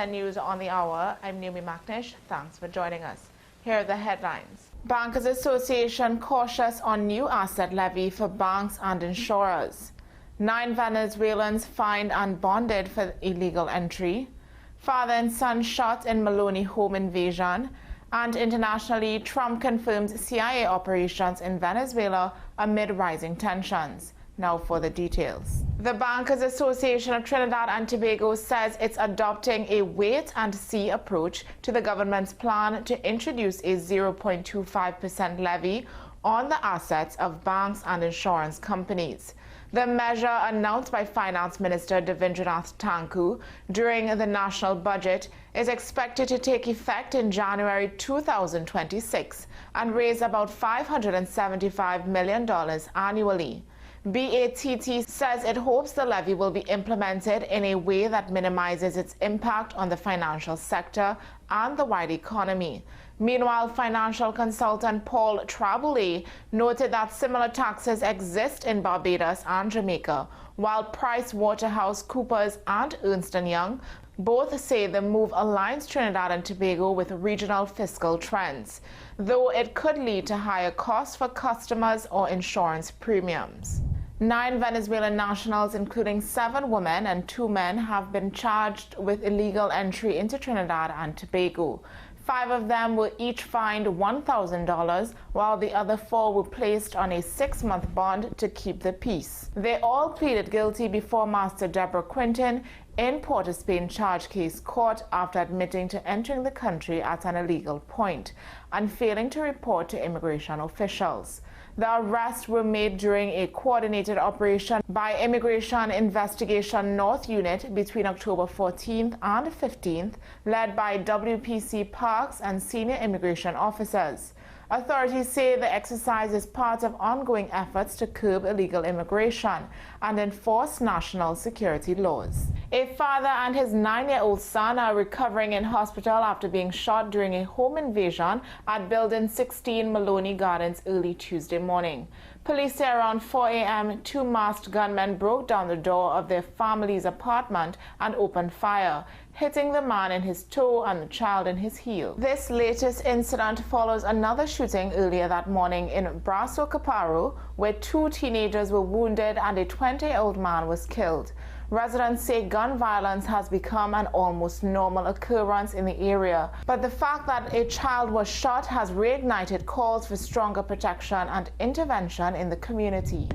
News on the hour. I'm Naomi McNish. Thanks for joining us. Here are the headlines. Bankers Association cautious on new asset levy for banks and insurers. 9 Venezuelans fined and bonded for illegal entry. Father and son shot in Maloney home invasion. And internationally, Trump confirms CIA operations in Venezuela amid rising tensions. Now for the details. The Bankers Association of Trinidad and Tobago says it's adopting a wait-and-see approach to the government's plan to introduce a 0.25% levy on the assets of banks and insurance companies. The measure, announced by Finance Minister Devendranath Tanku during the national budget, is expected to take effect in January 2026 and raise about $575 million annually. BATT says it hopes the levy will be implemented in a way that minimizes its impact on the financial sector and the wide economy. Meanwhile, financial consultant Paul Traboulet noted that similar taxes exist in Barbados and Jamaica, while PricewaterhouseCoopers and Ernst & Young both say the move aligns Trinidad and Tobago with regional fiscal trends, though it could lead to higher costs for customers or insurance premiums. 9 Venezuelan nationals, including 7 women and 2 men, have been charged with illegal entry into Trinidad and Tobago. 5 of them were each fined $1,000, while the other 4 were placed on a 6-month bond to keep the peace. They all pleaded guilty before Master Deborah Quinton in Port of Spain charge case court after admitting to entering the country at an illegal point and failing to report to immigration officials. The arrests were made during a coordinated operation by Immigration Investigation North Unit between October 14th and 15th, led by WPC Parks and senior immigration officers. Authorities say the exercise is part of ongoing efforts to curb illegal immigration and enforce national security laws. A father and his 9-year-old son are recovering in hospital after being shot during a home invasion at Building 16 Maloney Gardens early Tuesday morning. Police say around 4 a.m., 2 masked gunmen broke down the door of their family's apartment and opened fire, hitting the man in his toe and the child in his heel. This latest incident follows another shooting earlier that morning in Brasso Caparo, where 2 teenagers were wounded and a 20-year-old man was killed. Residents say gun violence has become an almost normal occurrence in the area, but the fact that a child was shot has reignited calls for stronger protection and intervention in the community.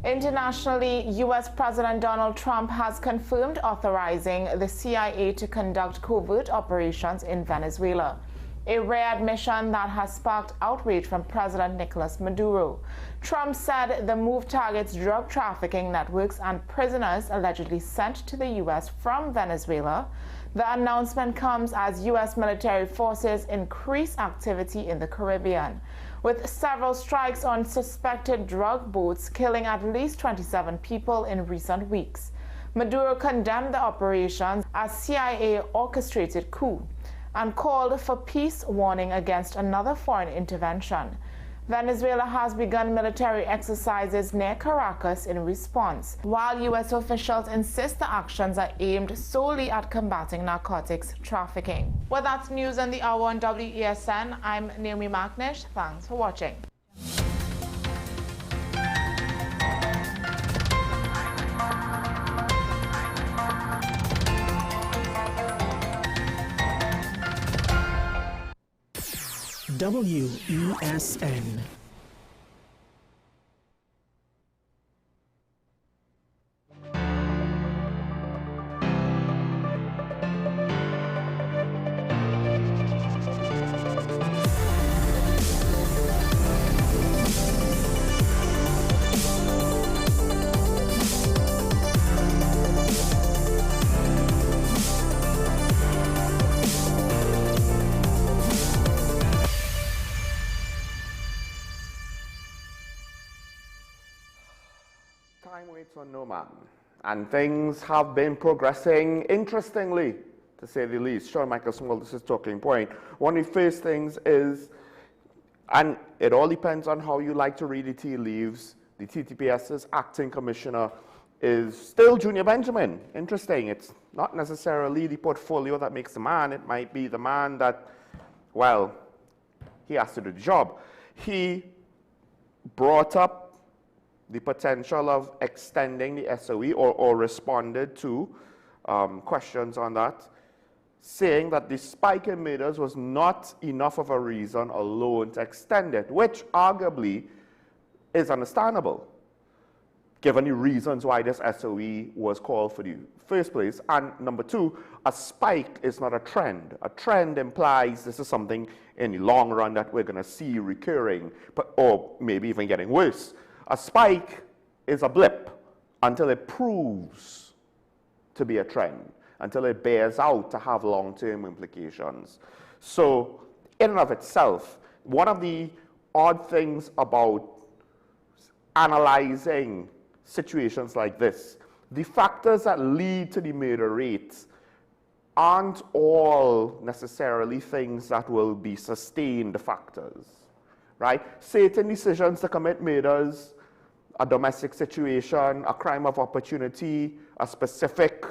Internationally, U.S. President Donald Trump has confirmed authorizing the CIA to conduct covert operations in Venezuela, a rare admission that has sparked outrage from President Nicolas Maduro. Trump said the move targets drug trafficking networks and prisoners allegedly sent to the U.S. from Venezuela. The announcement comes as U.S. military forces increase activity in the Caribbean, with several strikes on suspected drug boats killing at least 27 people in recent weeks. Maduro condemned the operations as CIA-orchestrated coup and called for peace, warning against another foreign intervention. Venezuela has begun military exercises near Caracas in response, while U.S. officials insist the actions are aimed solely at combating narcotics trafficking. Well, that's news on the hour on WESN. I'm Naomi McNish. Thanks for watching. WESN. Time waits on no man, and things have been progressing interestingly, to say the least. Sean Michael Small, this is Talking Point. One of the first things is, and it all depends on how you like to read the tea leaves, the TTPS's acting commissioner is still Junior Benjamin. Interesting. It's not necessarily the portfolio that makes the man. It might be the man that, well, he has to do the job. He brought up the potential of extending the SOE or responded to questions on that, saying that the spike in murders was not enough of a reason alone to extend it, which arguably is understandable, given the reasons why this SOE was called for the first place. And number two, a spike is not a trend. A trend implies this is something in the long run that we're going to see recurring, or maybe even getting worse. A spike is a blip until it proves to be a trend, until it bears out to have long-term implications. So in and of itself, one of the odd things about analyzing situations like this, the factors that lead to the murder rates aren't all necessarily things that will be sustained factors, right? Certain decisions to commit murders, a domestic situation, a crime of opportunity, a specific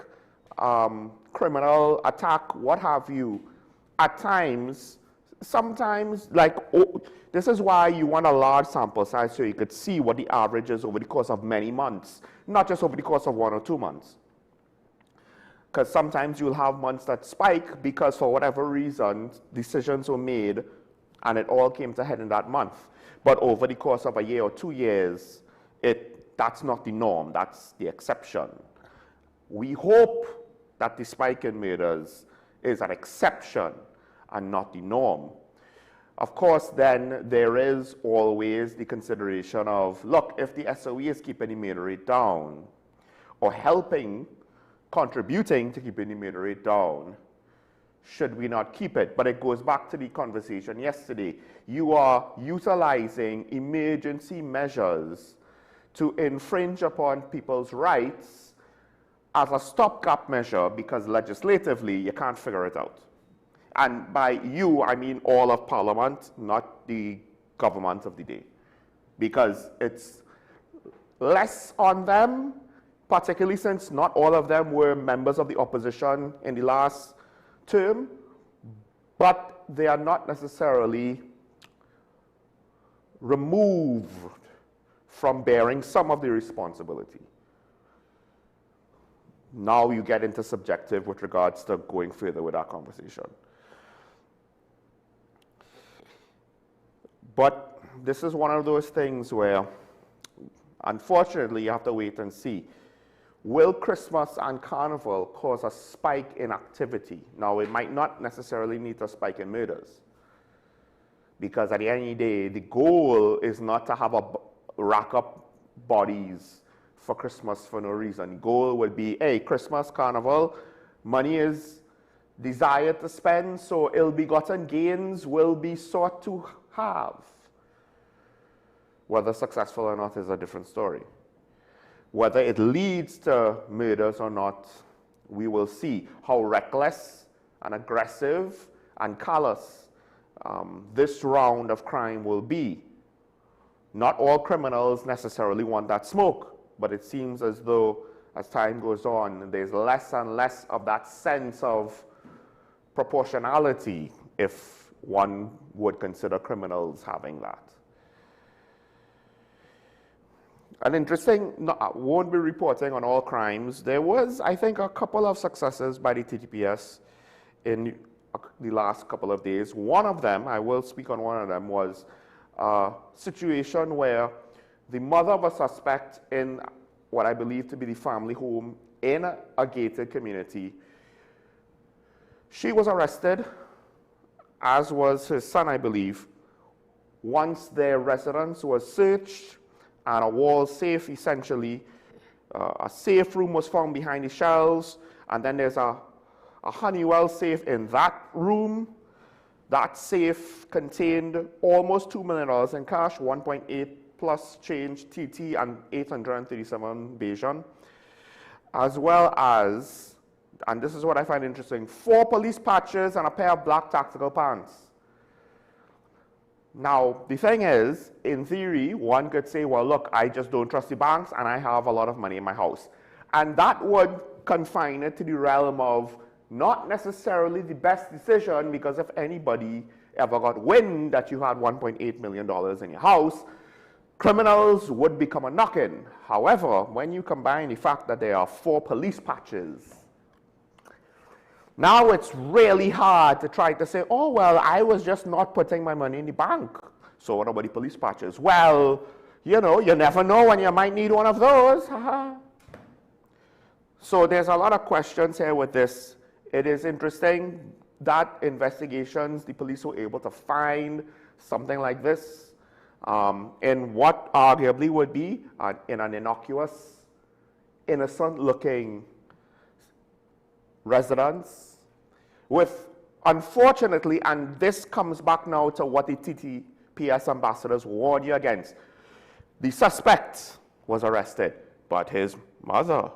criminal attack, what have you, at times, sometimes, like, this is why you want a large sample size so you could see what the average is over the course of many months, not just over the course of 1 or 2 months. Because sometimes you'll have months that spike because for whatever reason, decisions were made and it all came to head in that month. But over the course of a year or 2 years, that's not the norm, that's the exception. We hope that the spike in murders is an exception and not the norm. Of course, then there is always the consideration of, look, if the SOE is keeping the murder rate down or contributing to keeping the murder rate down, should we not keep it? But it goes back to the conversation yesterday. You are utilizing emergency measures to infringe upon people's rights as a stopgap measure because legislatively you can't figure it out. And by you, I mean all of Parliament, not the government of the day. Because it's less on them, particularly since not all of them were members of the opposition in the last term, but they are not necessarily removed from bearing some of the responsibility. Now you get into subjective with regards to going further with our conversation. But this is one of those things where, unfortunately, you have to wait and see. Will Christmas and Carnival cause a spike in activity? Now, it might not necessarily need a spike in murders, because at the end of the day, the goal is not to have a rack up bodies for Christmas for no reason. The goal would be, hey, Christmas, Carnival, money is desired to spend, so ill-begotten gains will be sought to have. Whether successful or not is a different story. Whether it leads to murders or not, we will see how reckless and aggressive and callous this round of crime will be. Not all criminals necessarily want that smoke, but it seems as though as time goes on, there's less and less of that sense of proportionality, if one would consider criminals having that. An interesting, I won't be reporting on all crimes. There was, I think, a couple of successes by the TTPS in the last couple of days. One of them, I will speak on one of them, was a situation where the mother of a suspect in what I believe to be the family home in a gated community, she was arrested, as was his son, I believe, once their residence was searched and a wall safe, essentially. A safe room was found behind the shelves, and then there's a Honeywell safe in that room. That safe contained almost $2 million in cash, 1.8 plus change TT and 837 Bajan, as well as, and this is what I find interesting, 4 police patches and a pair of black tactical pants. Now, the thing is, in theory, one could say, well, look, I just don't trust the banks and I have a lot of money in my house. And that would confine it to the realm of not necessarily the best decision, because if anybody ever got wind that you had $1.8 million in your house, criminals would become a knock-in. However, when you combine the fact that there are 4 police patches, now it's really hard to try to say, oh, well, I was just not putting my money in the bank. So what about the police patches? Well, you know, you never know when you might need one of those. So there's a lot of questions here with this. It is interesting that investigations, the police were able to find something like this in what arguably would be in an innocuous, innocent-looking residence with, unfortunately, and this comes back now to what the TTPS ambassadors warned you against, the suspect was arrested, but his mother.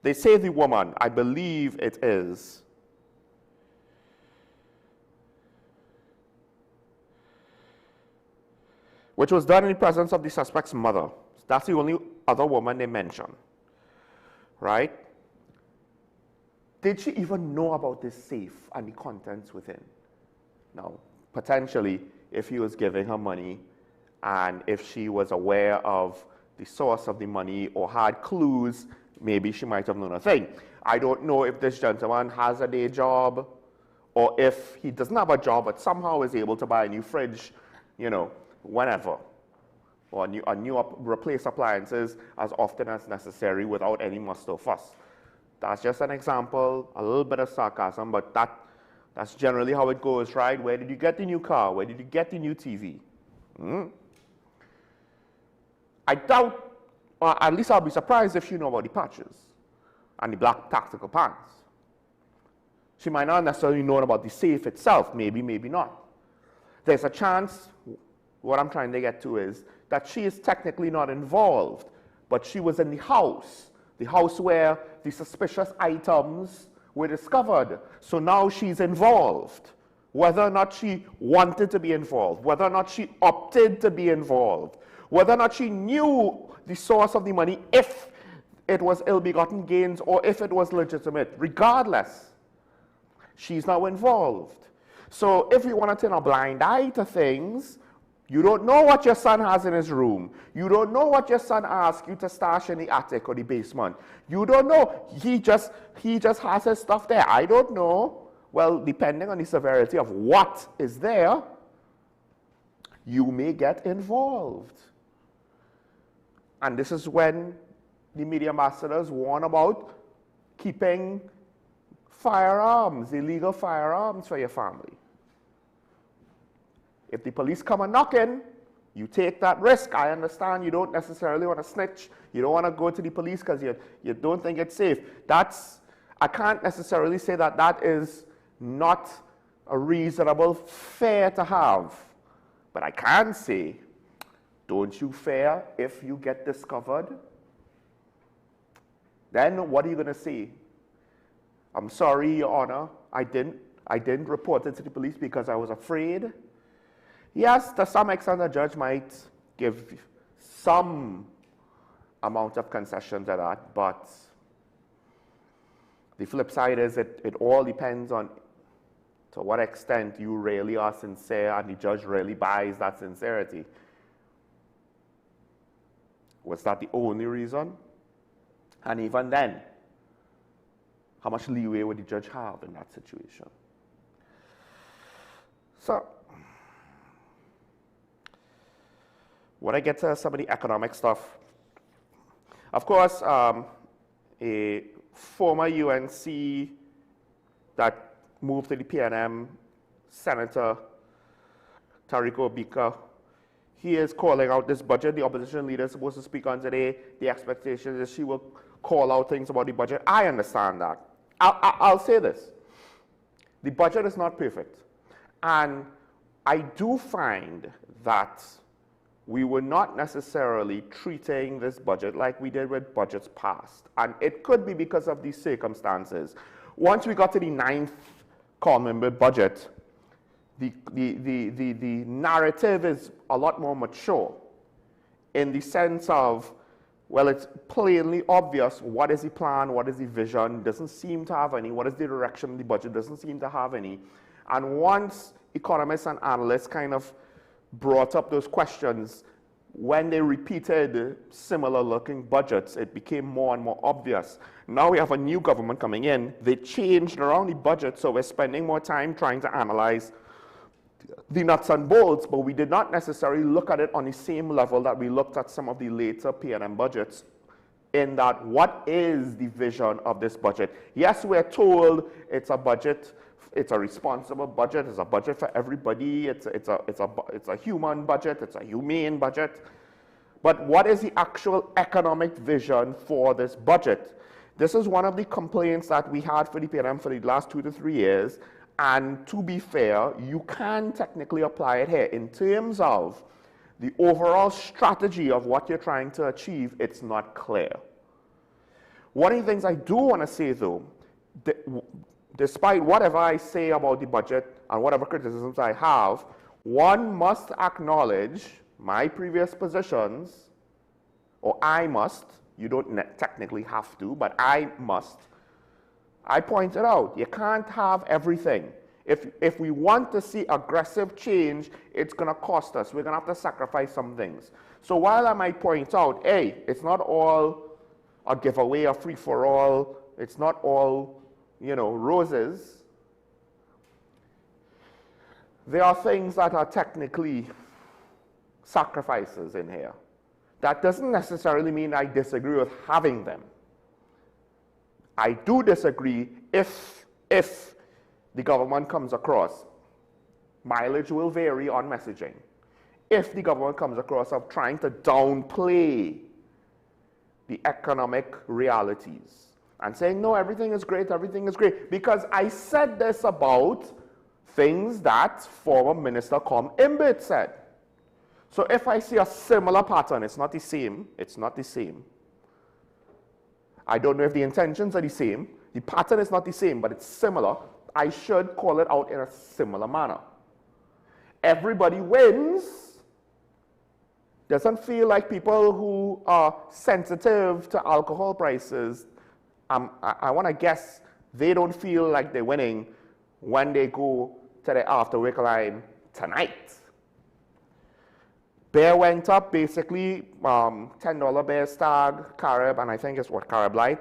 They say the woman, I believe it is, which was done in the presence of the suspect's mother. That's the only other woman they mention, right? Did she even know about this safe and the contents within? Now, potentially, if he was giving her money and if she was aware of the source of the money or had clues, maybe she might have known a thing. I don't know if this gentleman has a day job or if he doesn't have a job but somehow is able to buy a new fridge, you know, whenever, or replace appliances as often as necessary without any muss or fuss. That's just an example, a little bit of sarcasm, but that's generally how it goes, right? Where did you get the new car? Where did you get the new TV? I doubt, or at least I'll be surprised if she know about the patches and the black tactical pants. She might not necessarily know about the safe itself, maybe, maybe not. There's a chance, what I'm trying to get to is, that she is technically not involved, but she was in the house where the suspicious items were discovered. So now she's involved. Whether or not she wanted to be involved, whether or not she opted to be involved, whether or not she knew the source of the money, if it was ill-begotten gains or if it was legitimate, regardless, she's now involved. So if you want to turn a blind eye to things, you don't know what your son has in his room. You don't know what your son asks you to stash in the attic or the basement. You don't know. He just has his stuff there. I don't know. Well, depending on the severity of what is there, you may get involved. And this is when the media ambassadors warn about keeping firearms, illegal firearms for your family. If the police come and knock in, you take that risk. I understand you don't necessarily want to snitch. You don't want to go to the police because you don't think it's safe. I can't necessarily say that that is not a reasonable fear to have. But I can say, don't you fear if you get discovered? Then what are you going to say? I'm sorry, Your Honor, I didn't report it to the police because I was afraid. Yes, to some extent, the judge might give some amount of concession to that, but the flip side is it all depends on to what extent you really are sincere and the judge really buys that sincerity. Was that the only reason? And even then, how much leeway would the judge have in that situation? So, when I get to some of the economic stuff, of course, a former UNC that moved to the PNM, Senator Tariko Bika, he is calling out this budget. The opposition leader is supposed to speak on today. The expectation is she will call out things about the budget. I understand that. I'll say this. The budget is not perfect. And I do find that we were not necessarily treating this budget like we did with budgets past. And it could be because of these circumstances. Once we got to the 9th common budget, the narrative is a lot more mature in the sense of well, it's plainly obvious what is the plan, what is the vision, doesn't seem to have any, what is the direction of the budget, doesn't seem to have any. And once economists and analysts kind of brought up those questions, when they repeated similar looking budgets, it became more and more obvious. Now we have a new government coming in. They changed around the budget, so we're spending more time trying to analyze the nuts and bolts, but we did not necessarily look at it on the same level that we looked at some of the later P&M budgets, in that what is the vision of this budget? Yes, we're told it's a budget, it's a responsible budget, it's a budget for everybody, it's a human budget, it's a humane budget. But what is the actual economic vision for this budget? This is one of the complaints that we had for the P&M for the last 2 to 3 years. And to be fair, you can technically apply it here. In terms of the overall strategy of what you're trying to achieve, it's not clear. One of the things I do want to say, though, despite whatever I say about the budget and whatever criticisms I have, one must acknowledge my previous positions, or I must. You don't technically have to, but I must. I pointed out, you can't have everything. If we want to see aggressive change, it's going to cost us. We're going to have to sacrifice some things. So while I might point out, hey, it's not all a giveaway, a free-for-all, it's not all, roses, there are things that are technically sacrifices in here. That doesn't necessarily mean I disagree with having them. I do disagree if the government comes across, mileage will vary on messaging, if the government comes across of trying to downplay the economic realities and saying, no, everything is great, because I said this about things that former Minister Imbit said. So if I see a similar pattern, it's not the same, I don't know if the intentions are the same. The pattern is not the same, but it's similar. I should call it out in a similar manner. Everybody wins doesn't feel like people who are sensitive to alcohol prices. I want to guess they don't feel like they're winning when they go to the after-work line tonight. Beer went up, basically, $10 beer Stag, Carib, and I think it's Carib Light,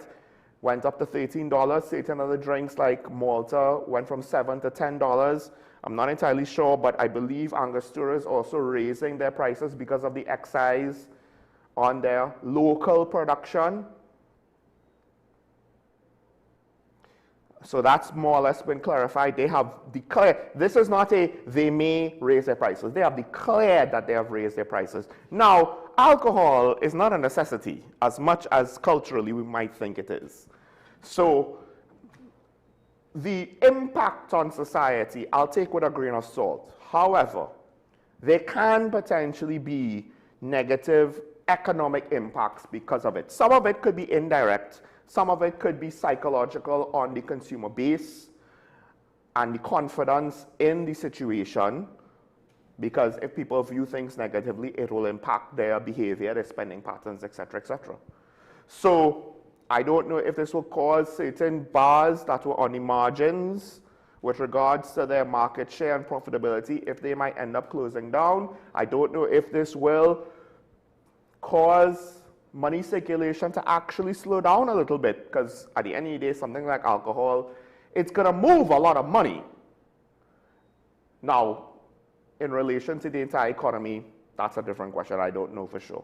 went up to $13. Certain other drinks like Malta went from $7 to $10. I'm not entirely sure, but I believe Angostura is also raising their prices because of the excise on their local production. So that's more or less been clarified. They have declared, this is not a they may raise their prices. They have declared that they have raised their prices. Now, alcohol is not a necessity as much as culturally we might think it is. So the impact on society, I'll take with a grain of salt. However, there can potentially be negative economic impacts because of it. Some of it could be indirect. Some of it could be psychological on the consumer base and the confidence in the situation, because if people view things negatively, it will impact their behavior, their spending patterns, etc., etc. So I don't know if this will cause certain bars that were on the margins with regards to their market share and profitability, if they might end up closing down. I don't know if this will cause money circulation to actually slow down a little bit, because at the end of the day, something like alcohol, it's going to move a lot of money. Now, in relation to the entire economy, that's a different question. I don't know for sure.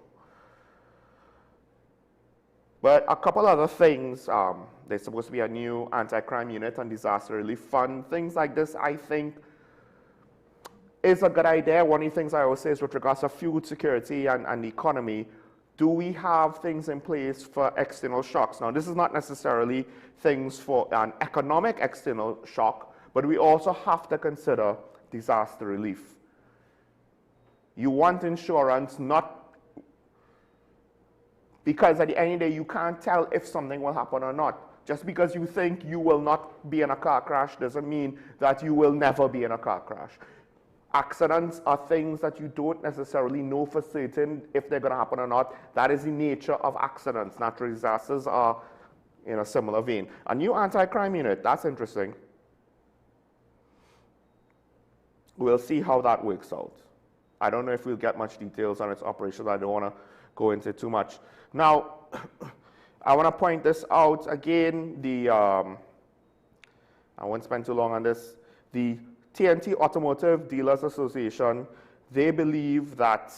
But a couple other things, there's supposed to be a new anti-crime unit and disaster relief fund. Things like this, I think, is a good idea. One of the things I always say is with regards to food security and the economy, do we have things in place for external shocks? Now, this is not necessarily things for an economic external shock, but we also have to consider disaster relief. You want insurance, not because at the end of the day, you can't tell if something will happen or not. Just because you think you will not be in a car crash doesn't mean that you will never be in a car crash. Accidents are things that you don't necessarily know for certain if they're going to happen or not. That is the nature of accidents. Natural disasters are in a similar vein. A new anti-crime unit, that's interesting. We'll see how that works out. I don't know if we'll get much details on its operations. I don't want to go into it too much. Now, I want to point this out again. I won't spend too long on this. The TNT Automotive Dealers Association, they believe that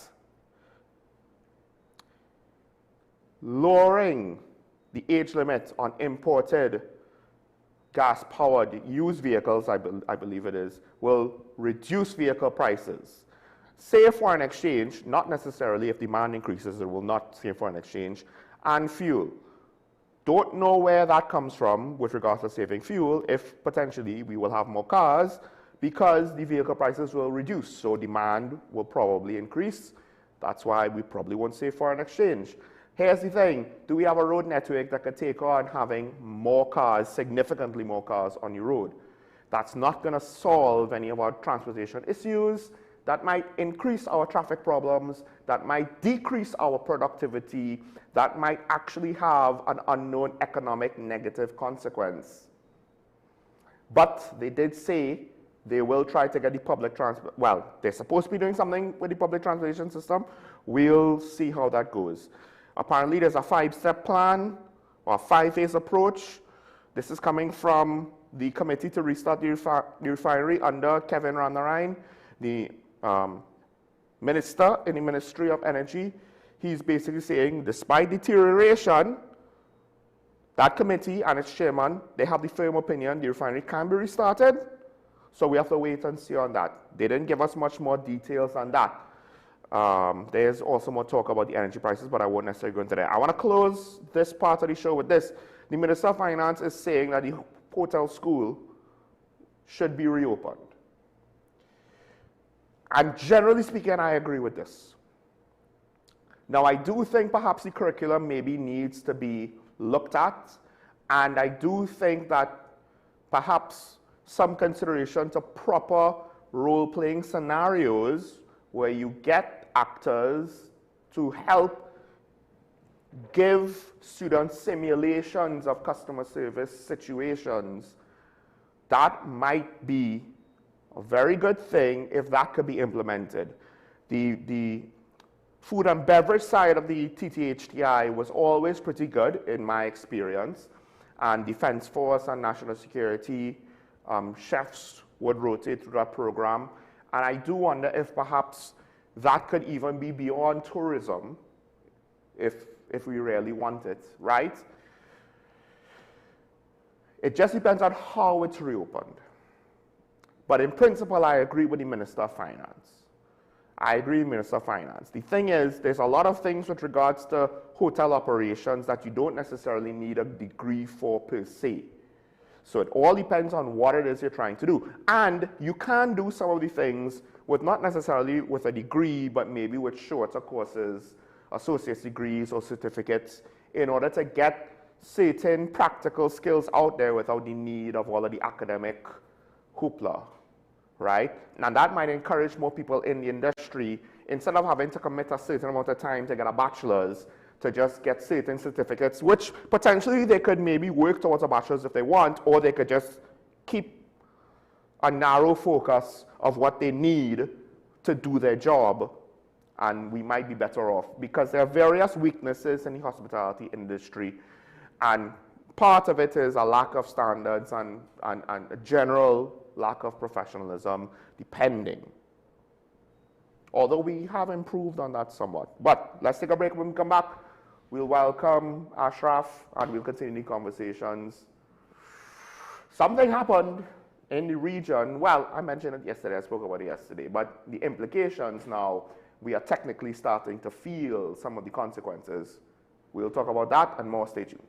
lowering the age limit on imported gas-powered used vehicles, I believe it is, will reduce vehicle prices. Save foreign exchange, not necessarily. If demand increases, it will not save foreign exchange, and fuel. Don't know where that comes from with regards to saving fuel, if potentially we will have more cars because the vehicle prices will reduce, so demand will probably increase. That's why we probably won't save foreign exchange. Here's the thing, do we have a road network that could take on having more cars, significantly more cars on the road? That's not going to solve any of our transportation issues. That might increase our traffic problems, that might decrease our productivity, that might actually have an unknown economic negative consequence. But they did say they will try to get the public transport, well, they're supposed to be doing something with the public transportation system. We'll see how that goes. Apparently there's a 5-step plan or a 5-phase approach. This is coming from the Committee to Restart the Refinery under Kevin Ranarine, the minister in the Ministry of Energy. He's basically saying, despite deterioration, that committee and its chairman, they have the firm opinion the refinery can be restarted. So we have to wait and see on that. They didn't give us much more details on that. There's also more talk about the energy prices, but I won't necessarily go into that. I want to close this part of the show with this. The Minister of Finance is saying that the hotel school should be reopened. And generally speaking, I agree with this. Now, I do think perhaps the curriculum maybe needs to be looked at, and I do think that perhaps some consideration to proper role-playing scenarios where you get actors to help give students simulations of customer service situations, that might be a very good thing if that could be implemented. The food and beverage side of the TTHTI was always pretty good in my experience, and Defense Force and National Security chefs would rotate through that program, and I do wonder if perhaps that could even be beyond tourism if we really want it, right? It just depends on how it's reopened. But in principle, I agree with the Minister of Finance. I agree with the Minister of Finance. The thing is, there's a lot of things with regards to hotel operations that you don't necessarily need a degree for per se. So it all depends on what it is you're trying to do. And you can do some of the things with not necessarily with a degree, but maybe with shorter courses, associate's degrees or certificates, in order to get certain practical skills out there without the need of all of the academic hoopla, right? And that might encourage more people in the industry, instead of having to commit a certain amount of time to get a bachelor's, to just get certain certificates, which potentially they could maybe work towards a bachelor's if they want, or they could just keep a narrow focus of what they need to do their job, and we might be better off, because there are various weaknesses in the hospitality industry, and part of it is a lack of standards and a general lack of professionalism, depending. Although we have improved on that somewhat. But let's take a break. When we come back, we'll welcome Ashraf and we'll continue the conversations. Something happened in the region. Well, I mentioned it yesterday, I spoke about it yesterday, but the implications now, we are technically starting to feel some of the consequences. We'll talk about that and more. Stay tuned.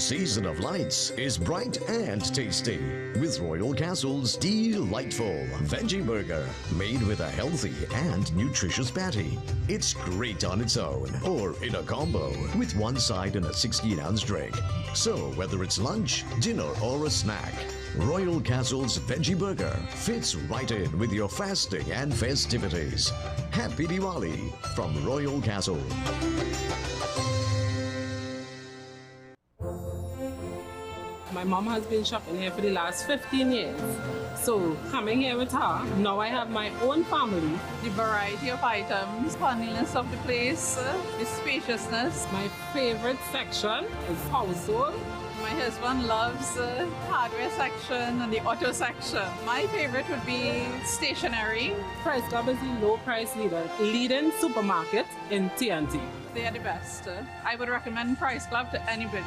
season of lights is bright and tasty with Royal Castle's delightful veggie burger made with a healthy and nutritious patty. It's great on its own or in a combo with one side and a 16-ounce drink. So whether it's lunch, dinner or a snack, Royal Castle's veggie burger fits right in with your fasting and festivities. Happy Diwali from Royal Castle. My mom has been shopping here for the last 15 years. So coming here with her, now I have my own family. The variety of items, cleanliness of the place, the spaciousness. My favorite section is household. My husband loves the hardware section and the auto section. My favorite would be stationery. Price Club is the low price leader, leading supermarket in TNT. They are the best. I would recommend Price Club to anybody.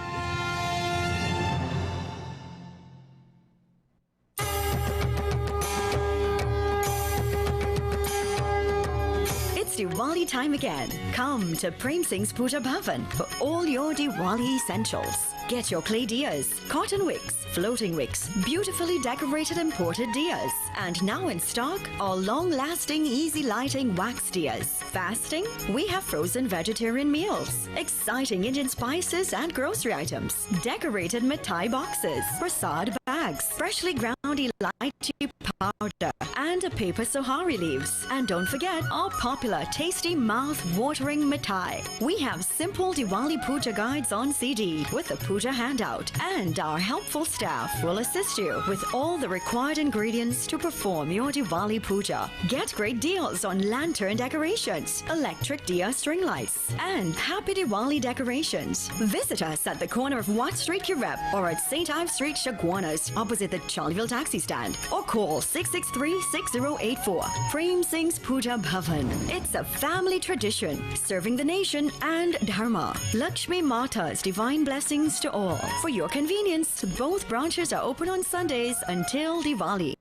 It's Diwali time again. Come to Prem Singh's Puja Bhavan for all your Diwali essentials. Get your clay diyas, cotton wicks, floating wicks, beautifully decorated imported diyas, and now in stock, our long-lasting, easy-lighting wax diyas. Fasting? We have frozen vegetarian meals, exciting Indian spices and grocery items, decorated mithai boxes, prasad bags, freshly ground elaichi powder, and a paper sohari leaves. And don't forget our popular, tasty, mouth-watering mithai. We have simple Diwali Puja guides on CD with a Puja handout, and our helpful staff will assist you with all the required ingredients to perform your Diwali Puja. Get great deals on lantern decorations, electric diya string lights, and Happy Diwali decorations. Visit us at the corner of Watt Street, Kirep, or at St. Ives Street, Chaguanas, opposite the Charleville taxi stand, or call 663-6084. Prem Singh's Puja Bhavan. It's a family tradition, serving the nation and Dharma. Lakshmi Mata's divine blessings to all. For your convenience, both branches are open on Sundays until Diwali.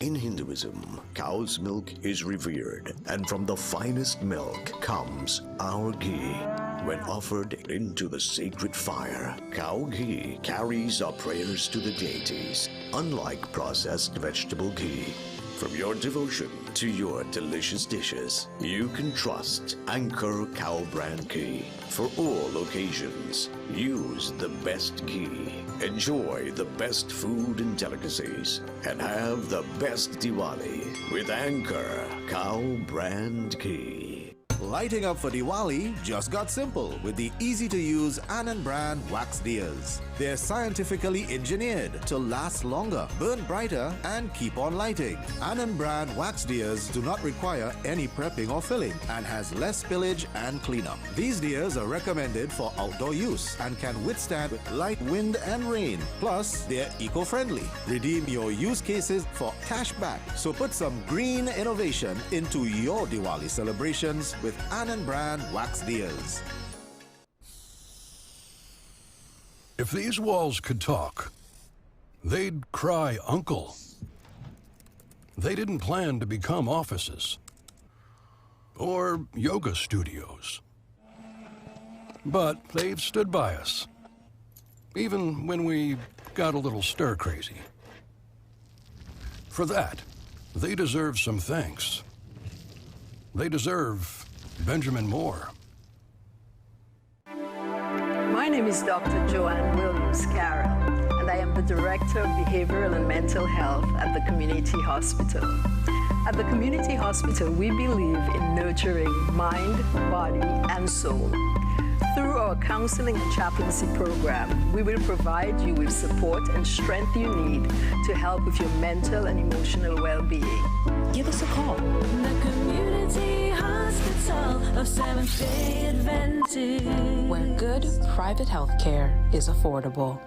In Hinduism, cow's milk is revered, and from the finest milk comes our ghee. When offered into the sacred fire, cow ghee carries our prayers to the deities, unlike processed vegetable ghee. From your devotion to your delicious dishes, you can trust Anchor Cow Brand Ghee. For all occasions, use the best ghee. Enjoy the best food and delicacies, and have the best Diwali with Anchor Cow Brand Ghee. Lighting up for Diwali just got simple with the easy-to-use Anand brand wax diyas. They're scientifically engineered to last longer, burn brighter, and keep on lighting. Anand brand wax diyas do not require any prepping or filling and has less spillage and cleanup. These diyas are recommended for outdoor use and can withstand light wind and rain. Plus, they're eco-friendly. Redeem your use cases for cash back. So put some green innovation into your Diwali celebrations with Anand brand wax diyas. If these walls could talk, they'd cry uncle. They didn't plan to become offices or yoga studios, but they've stood by us, even when we got a little stir-crazy. For that, they deserve some thanks. They deserve Benjamin Moore. My name is Dr. Joanne Williams Carroll, and I am the Director of Behavioral and Mental Health at the Community Hospital. At the Community Hospital, we believe in nurturing mind, body, and soul. Through our counseling and chaplaincy program, we will provide you with support and strength you need to help with your mental and emotional well-being. Give us a call. The Community Hospital of Seventh-day Adventist, where good private health care is affordable.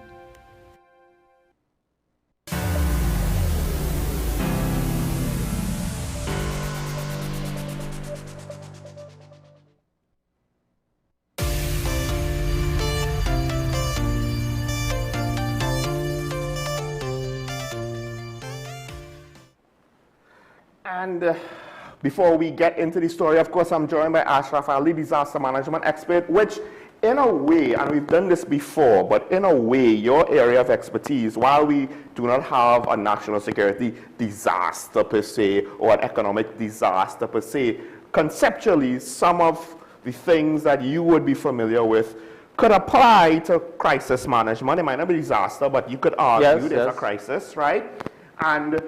And before we get into the story, of course, I'm joined by Ashraf Ali, disaster management expert, which in a way, and we've done this before, but in a way, your area of expertise, while we do not have a national security disaster per se, or an economic disaster per se, conceptually, some of the things that you would be familiar with could apply to crisis management. It might not be disaster, but you could argue there's a crisis, right? And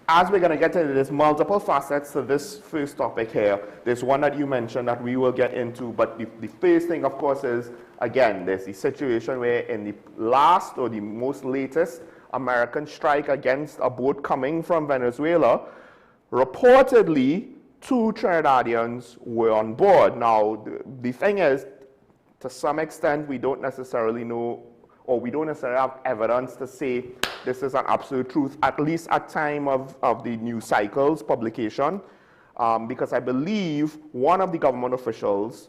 as we're going to get into, there's multiple facets to this first topic here. There's one that you mentioned that we will get into, but the first thing, of course, is, again, there's the situation where in the last or the most latest American strike against a boat coming from Venezuela, reportedly, 2 Trinidadians were on board. Now, the thing is, to some extent, we don't necessarily know, or we don't necessarily have evidence to say this is an absolute truth, at least at time of the news cycles publication, because I believe one of the government officials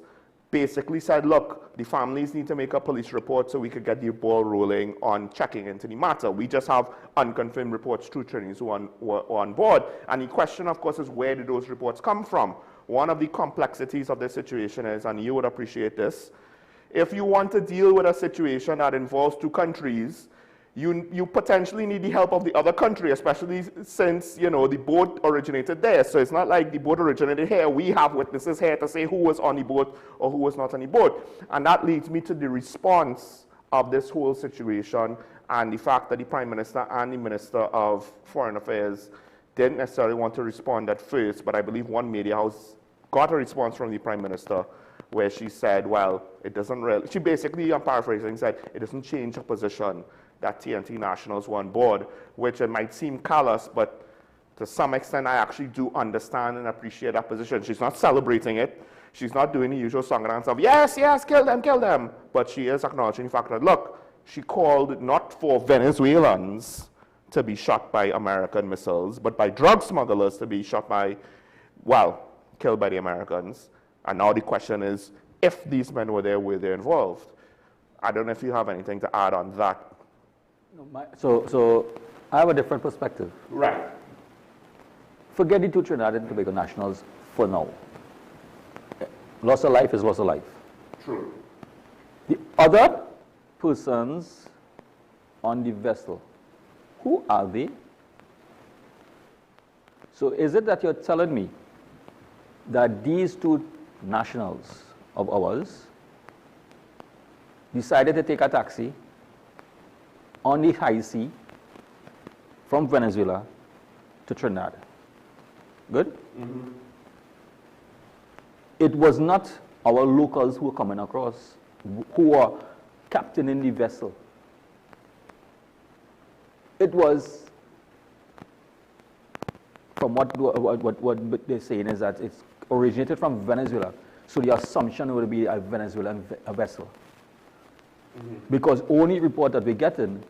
basically said, look, the families need to make a police report so we could get the ball rolling on checking into the matter. We just have unconfirmed reports, 2 Trinities who were on board. And the question, of course, is where did those reports come from? One of the complexities of this situation is, and you would appreciate this, if you want to deal with a situation that involves 2 countries, you potentially need the help of the other country, especially since, you know, the boat originated there. So it's not like the boat originated here. We have witnesses here to say who was on the boat or who was not on the boat. And that leads me to the response of this whole situation and the fact that the Prime Minister and the Minister of Foreign Affairs didn't necessarily want to respond at first, but I believe one media house got a response from the Prime Minister where she said, well, it doesn't really, she basically, I'm paraphrasing, said it doesn't change her position that TNT nationals were on board, which it might seem callous, but to some extent I actually do understand and appreciate that position. She's not celebrating it. She's not doing the usual song and dance of, yes, yes, kill them. But she is acknowledging the fact that, look, she called not for Venezuelans to be shot by American missiles, but by drug smugglers to be shot by, well, killed by the Americans. And now the question is, if these men were they involved? I don't know if you have anything to add on that. So I have a different perspective. Right. Forget the 2 Trinidad and Tobago nationals for now. Loss of life is loss of life. True. The other persons on the vessel, who are they? So is it that you're telling me that these 2 nationals of ours decided to take a taxi on the high sea from Venezuela to Trinidad? Good? Mm-hmm. It was not our locals who were coming across, who were captaining the vessel. It was, from what they're saying is that it's originated from Venezuela. So the assumption would be a Venezuelan vessel. Mm-hmm. Because only report that we're getting,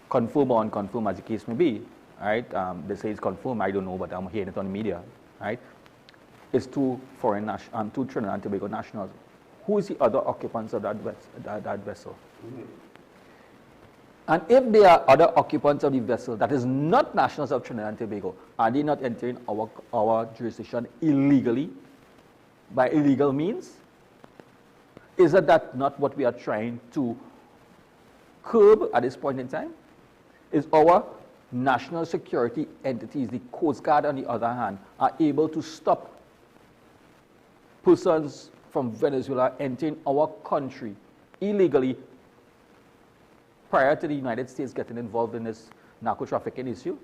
confirm or unconfirmed as the case may be, right? They say it's confirmed, I don't know, but I'm hearing it on the media, right? It's 2 2 Trinidad and Tobago nationals. Who is the other occupants of that vessel? Mm-hmm. And if there are other occupants of the vessel that is not nationals of Trinidad and Tobago, are they not entering our jurisdiction illegally, by illegal means? Is that not what we are trying to curb at this point in time? Is our national security entities, the Coast Guard on the other hand, are able to stop persons from Venezuela entering our country illegally prior to the United States getting involved in this narco-trafficking issue?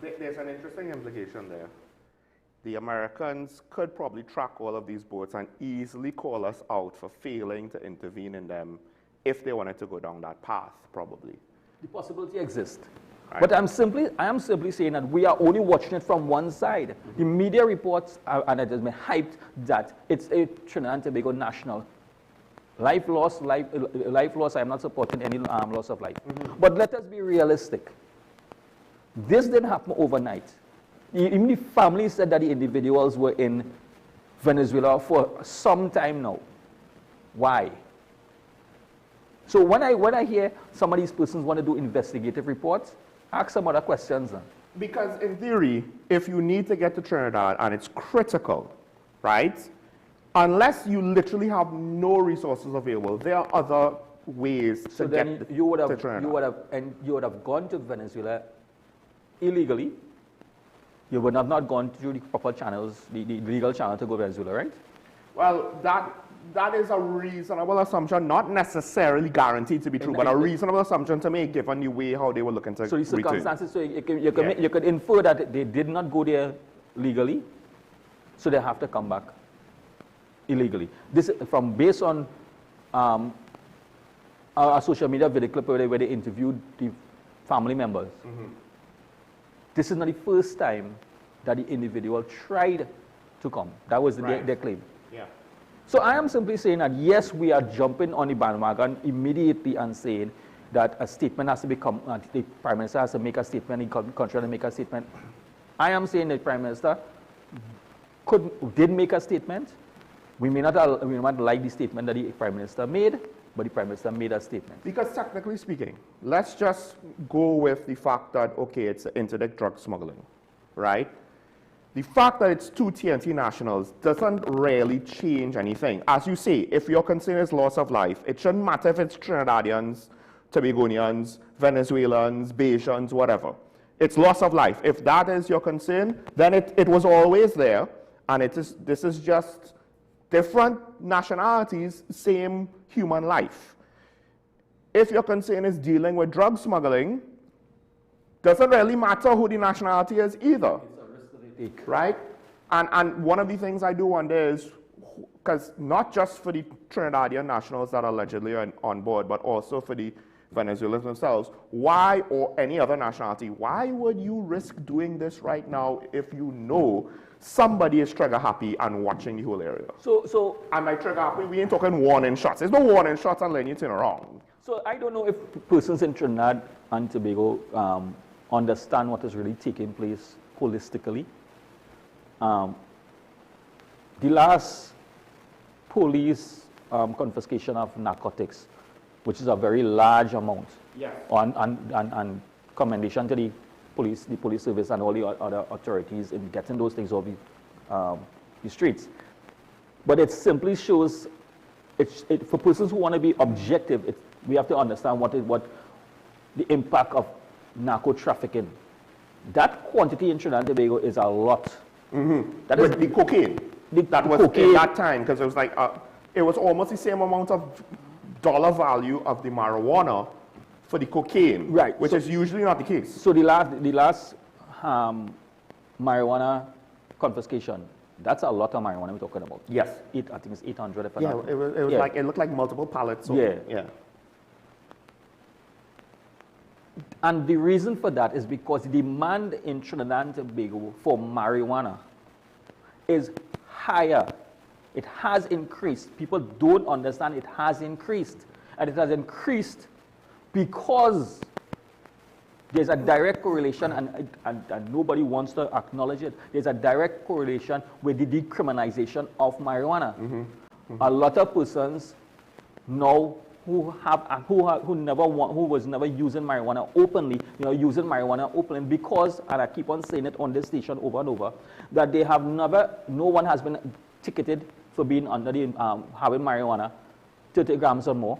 There's an interesting implication there. The Americans could probably track all of these boats and easily call us out for failing to intervene in them if they wanted to go down that path, probably. The possibility exists. Right. But I am simply saying that we are only watching it from one side. Mm-hmm. The media reports, and it has been hyped, that it's a Trinidad and Tobago national. Life loss, I am not supporting any loss of life. Mm-hmm. But let us be realistic. This didn't happen overnight. Even the family said that the individuals were in Venezuela for some time now. Why? So when I hear some of these persons want to do investigative reports, ask some other questions then. Because in theory, if you need to get to Trinidad and it's critical, right? unless you literally have no resources available, there are other ways So to then get you would to have Trinidad. you would have gone to Venezuela illegally. You would have not gone through the proper channels, the legal channel to go to Venezuela, right? Well, that is a reasonable assumption, not necessarily guaranteed to be true, but a reasonable assumption to make given the way how they were looking to So the return. circumstances, so you could infer that they did not go there legally, so they have to come back illegally. This from based on a social media video clip where they interviewed the family members. This is not the first time that the individual tried to come. That was their claim. Yeah. So I am simply saying that yes, we are jumping on the bandwagon immediately and saying that a statement has to become, the Prime Minister has to make a statement, the country has to make a statement. I am saying that the Prime Minister did make a statement. We may not like the statement that the Prime Minister made, but the Prime Minister made a statement. Because technically speaking, let's just go with the fact that, okay, it's interdict drug smuggling, right? The fact that it's 2 TNT nationals doesn't really change anything. As you say, if your concern is loss of life, it shouldn't matter if it's Trinidadians, Tobagonians, Venezuelans, Bayesians, whatever. It's loss of life. If that is your concern, then it was always there, and this is just different nationalities, same human life. If your concern is dealing with drug smuggling, doesn't really matter who the nationality is either. Right? And one of the things I do wonder is, because not just for the Trinidadian nationals that are allegedly on board, but also for the Venezuelans themselves, why, or any other nationality, why would you risk doing this right now if you know somebody is trigger happy and watching the whole area? And by trigger happy, we ain't talking warning shots. There's no warning shots and letting you turn around. So I don't know if persons in Trinidad and Tobago understand what is really taking place holistically. The last police confiscation of narcotics, which is a very large amount, and commendation to the police service and all the other authorities in getting those things off the streets. But it simply shows, for persons who want to be objective, we have to understand what the impact of narco trafficking. That quantity in Trinidad and Tobago is a lot. That is the cocaine. That was in that time, because it was like it was almost the same amount of dollar value of the marijuana for the cocaine, right? Which is usually not the case. So the last marijuana confiscation, that's a lot of marijuana we're talking about. Yes, I think it's 800. If yeah, it was like it looked like multiple pallets. Yeah. And the reason for that is because the demand in Trinidad and Tobago for marijuana is higher. It has increased. People don't understand it has increased. And it has increased because there's a direct correlation, and nobody wants to acknowledge it. There's a direct correlation with the decriminalization of marijuana. A lot of persons now who was never using marijuana openly, using marijuana openly because, and I keep on saying it on this station over and over, that they have no one has been ticketed for being under the having marijuana 30 grams or more,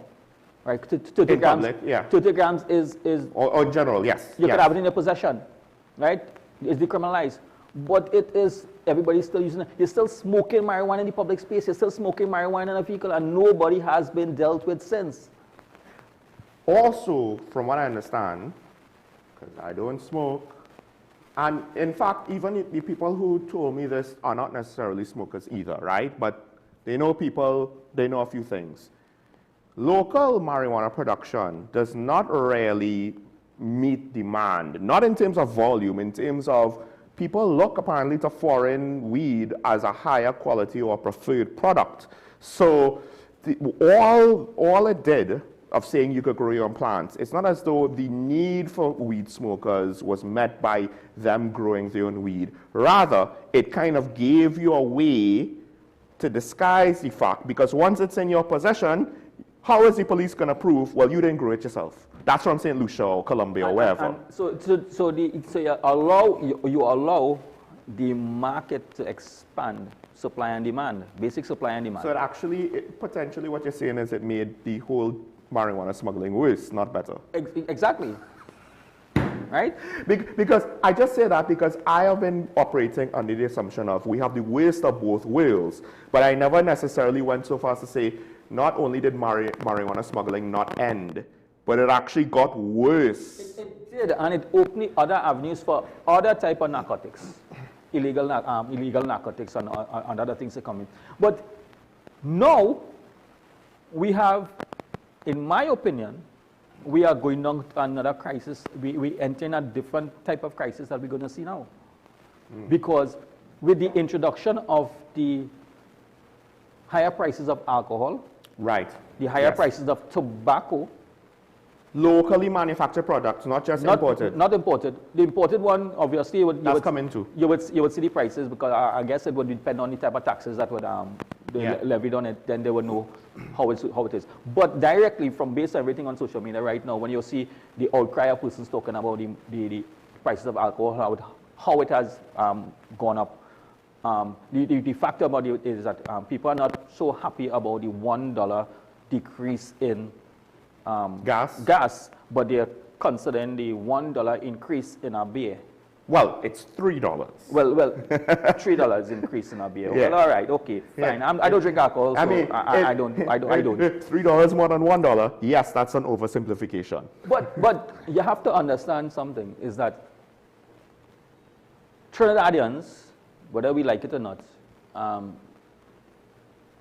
right? 30 in grams. Public, yeah. 30 grams is or in general, yes. You can have it in your possession, right? It's decriminalized. But it is, everybody's still using it. You're still smoking marijuana in the public space. You're still smoking marijuana in a vehicle, and nobody has been dealt with since. Also, from what I understand, because I don't smoke, and in fact, even the people who told me this are not necessarily smokers either, right? But they know people, they know a few things. Local marijuana production does not really meet demand, not in terms of volume, in terms of people look apparently to foreign weed as a higher quality or preferred product. So all it did of saying you could grow your own plants, it's not as though the need for weed smokers was met by them growing their own weed. Rather, it kind of gave you a way to disguise the fact, because once it's in your possession, how is the police going to prove, well, you didn't grow it yourself? That's from St. Lucia or Colombia or wherever. So you allow the market to expand supply and demand, basic supply and demand. So it actually, potentially what you're saying is it made the whole marijuana smuggling worse, not better. Exactly. Right? Because I just say that because I have been operating under the assumption of we have the worst of both worlds, but I never necessarily went so far as to say not only did marijuana smuggling not end, but it actually got worse. It did, and it opened other avenues for other type of narcotics, illegal narcotics and other things that come in. But now we have, in my opinion, we are going down to another crisis. We enter in a different type of crisis that we're going to see now. Because with the introduction of the higher prices of alcohol, right, the higher prices of tobacco, locally manufactured products, not just imported. Not imported. The imported one, obviously, you would see the prices because I guess it would depend on the type of taxes that would levied on it. Then they would know how it is. But directly from based on everything on social media right now, when you see the outcry of persons talking about the prices of alcohol, how it has gone up. The factor about it is that people are not so happy about the $1 decrease in gas, but they're considering the $1 increase in our beer. Well, it's $3. Well, $3 increase in our beer. Yeah. Well, all right, okay, fine. Yeah. I don't drink alcohol, so I don't. $3 more than $1. Yes, that's an oversimplification. But you have to understand something is that Trinidadians, whether we like it or not,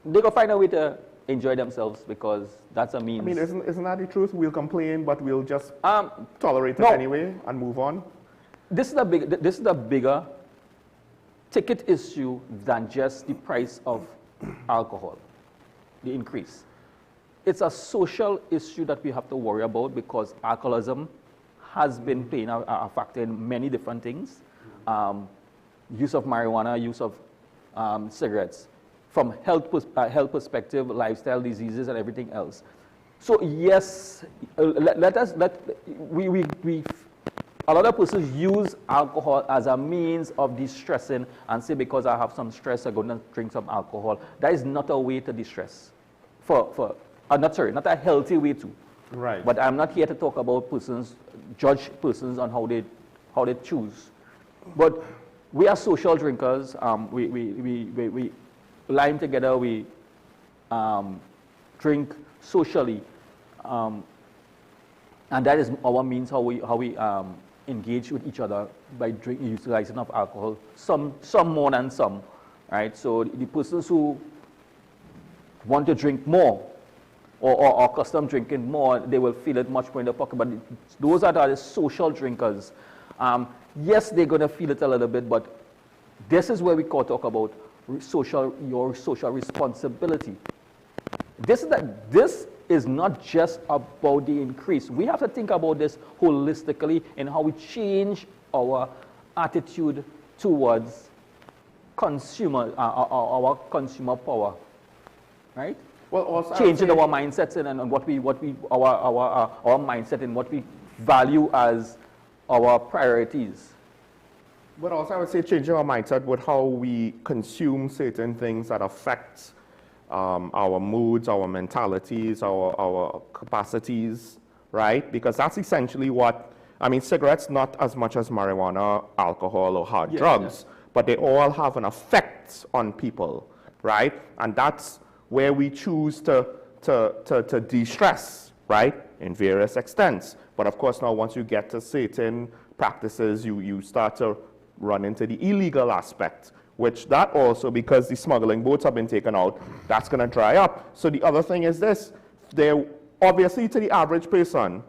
they go find a way to enjoy themselves because that's a means. I mean, isn't that the truth? We'll complain, but we'll just tolerate it anyway and move on. This is a bigger ticket issue than just the price of alcohol, the increase. It's a social issue that we have to worry about because alcoholism has been playing a factor in many different things. Use of marijuana, use of cigarettes, from health perspective, lifestyle diseases and everything else. So yes, a lot of persons use alcohol as a means of distressing and say because I have some stress I'm going to drink some alcohol. That is not a way to distress. Not a healthy way to. Right. But I'm not here to talk about judge persons on how they choose. But we are social drinkers. We lime together, we drink socially. And that is our means how we engage with each other by utilizing of alcohol. Some more than some, right? So the persons who want to drink more or are accustomed drinking more, they will feel it much more in their pocket. But those are the social drinkers. Yes, they're going to feel it a little bit, but this is where we talk about your social responsibility. This is not just about the increase. We have to think about this holistically and how we change our attitude towards our consumer power, right? Well, also changing our mindsets and our mindset and what we value as our priorities. But also, I would say changing our mindset with how we consume certain things that affect our moods, our mentalities, our capacities, right? Because that's essentially what, I mean, cigarettes not as much as marijuana, alcohol, or hard drugs, but they all have an effect on people, right? And that's where we choose to de-stress, right? In various extents. But of course, now once you get to certain practices, you start to run into the illegal aspect, which that also, because the smuggling boats have been taken out, that's going to dry up. So the other thing is this, obviously to the average person,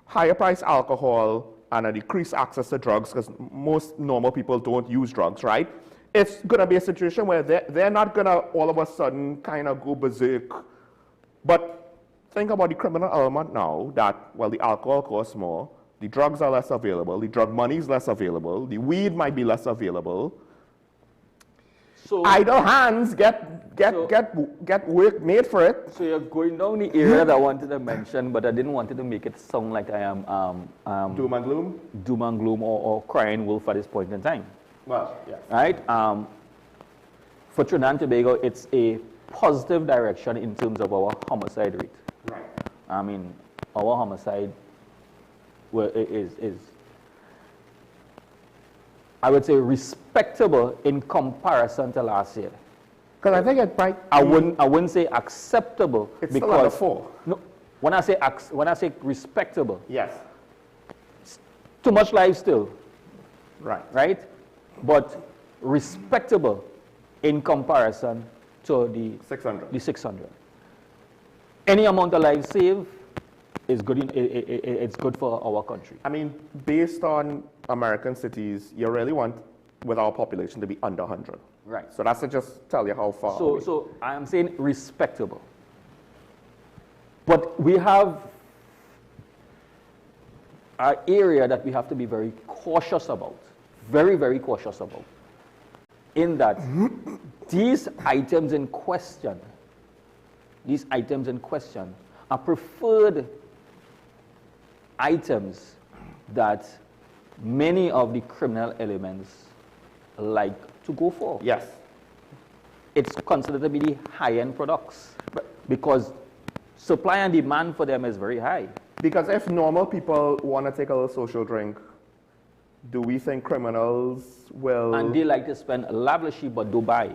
higher price alcohol and a decreased access to drugs, because most normal people don't use drugs, right? It's going to be a situation where they're not going to all of a sudden kind of go berserk. But think about the criminal element now that, well, the alcohol costs more, the drugs are less available, the drug money is less available, the weed might be less available. So idle hands get work made for it. So you're going down the area that I wanted to mention, but I didn't want to make it sound like I am doom and gloom? Doom and gloom or crying wolf at this point in time. Well, yes. Right? For Trinidad and Tobago, it's a positive direction in terms of our homicide rate. Right. I mean, our homicide is I would say respectable in comparison to last year. Because I think it might. I wouldn't say acceptable. It's because still under 4. No, when I say respectable. Yes. Too much life still. Right. Right? But respectable in comparison to the 600. The 600. Any amount of lives saved is good. It's good for our country. I mean, based on American cities, you really want, with our population, to be under 100. Right. So that's to just tell you how far. So I am saying respectable. But we have an area that we have to be very cautious about. Very, very cautious about. In that these items in question are preferred items that many of the criminal elements like to go for. Yes. It's considered to be the high-end products because supply and demand for them is very high. Because if normal people want to take a little social drink, do we think criminals will... And they like to spend lavishly but don't buy.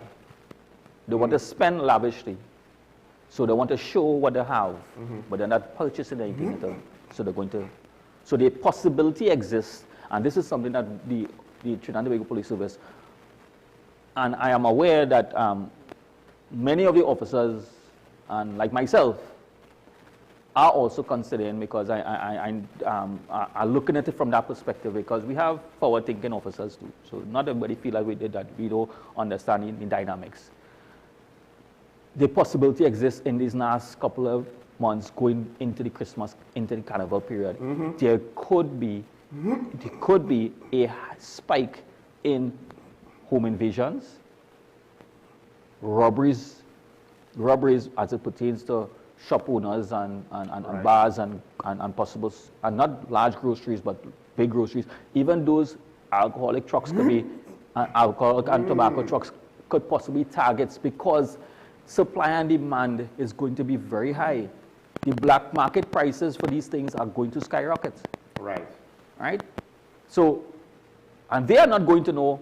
They want to spend lavishly. So they want to show what they have, but they're not purchasing anything at all. So they're going to... So the possibility exists, and this is something that the Trinidad and Tobago Police Service, and I am aware that many of the officers, and like myself, are also considering, because I are looking at it from that perspective, because we have forward-thinking officers too. So not everybody feel like we did that. We don't understand the dynamics. The possibility exists in these last couple of months going into the Christmas, into the Carnival period. There could be a spike in home invasions, robberies as it pertains to shop owners and bars and possible, and not large groceries, but big groceries. Even those alcoholic trucks could be, alcoholic and tobacco trucks could possibly targets, because supply and demand is going to be very high. The black market prices for these things are going to skyrocket. Right. Right? So, and they are not going to know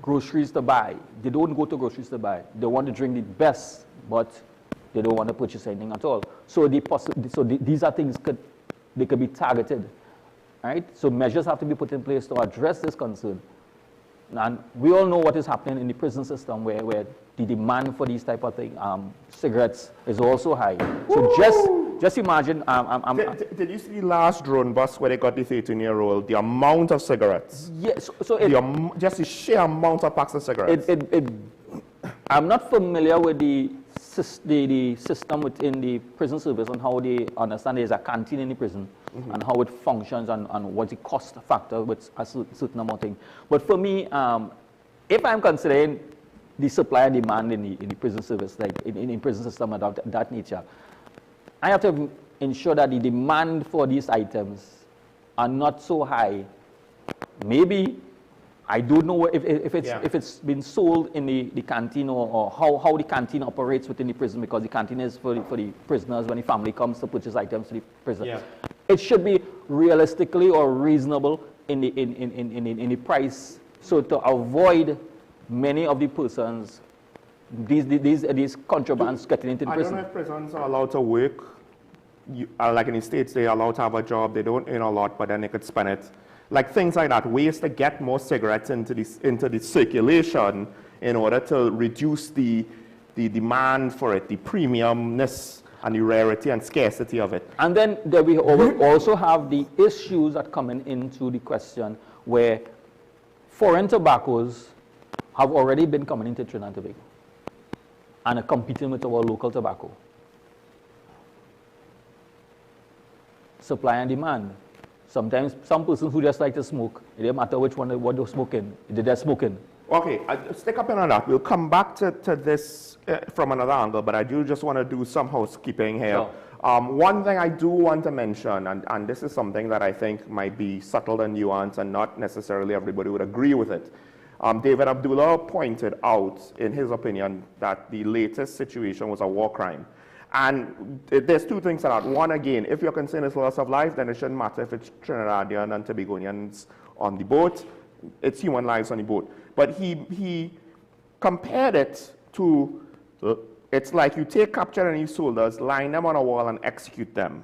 groceries to buy. They don't go to groceries to buy. They want to drink the best, but they don't want to purchase anything at all. So, these are things they could be targeted. Right? So measures have to be put in place to address this concern. And we all know what is happening in the prison system, where the demand for these type of things, cigarettes, is also high. So just imagine. Did you see the last drone bus where they got the 13-year-old? The amount of cigarettes. Yes. Just the sheer amount of packs of cigarettes. I'm not familiar with the system within the prison service and how they understand there's a canteen in the prison and how it functions and what's the cost factor with a certain amount of things. But for me, if I'm considering the supply and demand in the prison service, like in the prison system of that nature, I have to ensure that the demand for these items are not so high. Maybe I don't know if it's been sold in the canteen or how the canteen operates within the prison, because the canteen is for the prisoners when the family comes to purchase items to the prison. Yeah. It should be realistically or reasonable in the price, so to avoid many of the persons, these contrabands getting into the prison. I don't know if prisons are allowed to work. Like in the States, they're allowed to have a job. They don't earn a lot, but then they could spend it. Like things like that, ways to get more cigarettes into the circulation in order to reduce the demand for it, the premiumness and the rarity and scarcity of it. And then we also have the issues that come into the question where foreign tobaccos have already been coming into Trinidad and Tobago and are competing with our local tobacco. Supply and demand. Sometimes some persons who just like to smoke, it doesn't matter which one what they're smoking, they're smoking. Okay, stick up in on that. We'll come back to this from another angle, but I do just want to do some housekeeping here. Sure. One thing I do want to mention, and this is something that I think might be subtle and nuanced and not necessarily everybody would agree with it, David Abdullah pointed out, in his opinion, that the latest situation was a war crime. And there's two things to that. One, again, if your concern is loss of life, then it shouldn't matter if it's Trinidadian and Tobagonians on the boat. It's human lives on the boat. But he compared it to, it's like you take captured enemy soldiers, line them on a wall and execute them.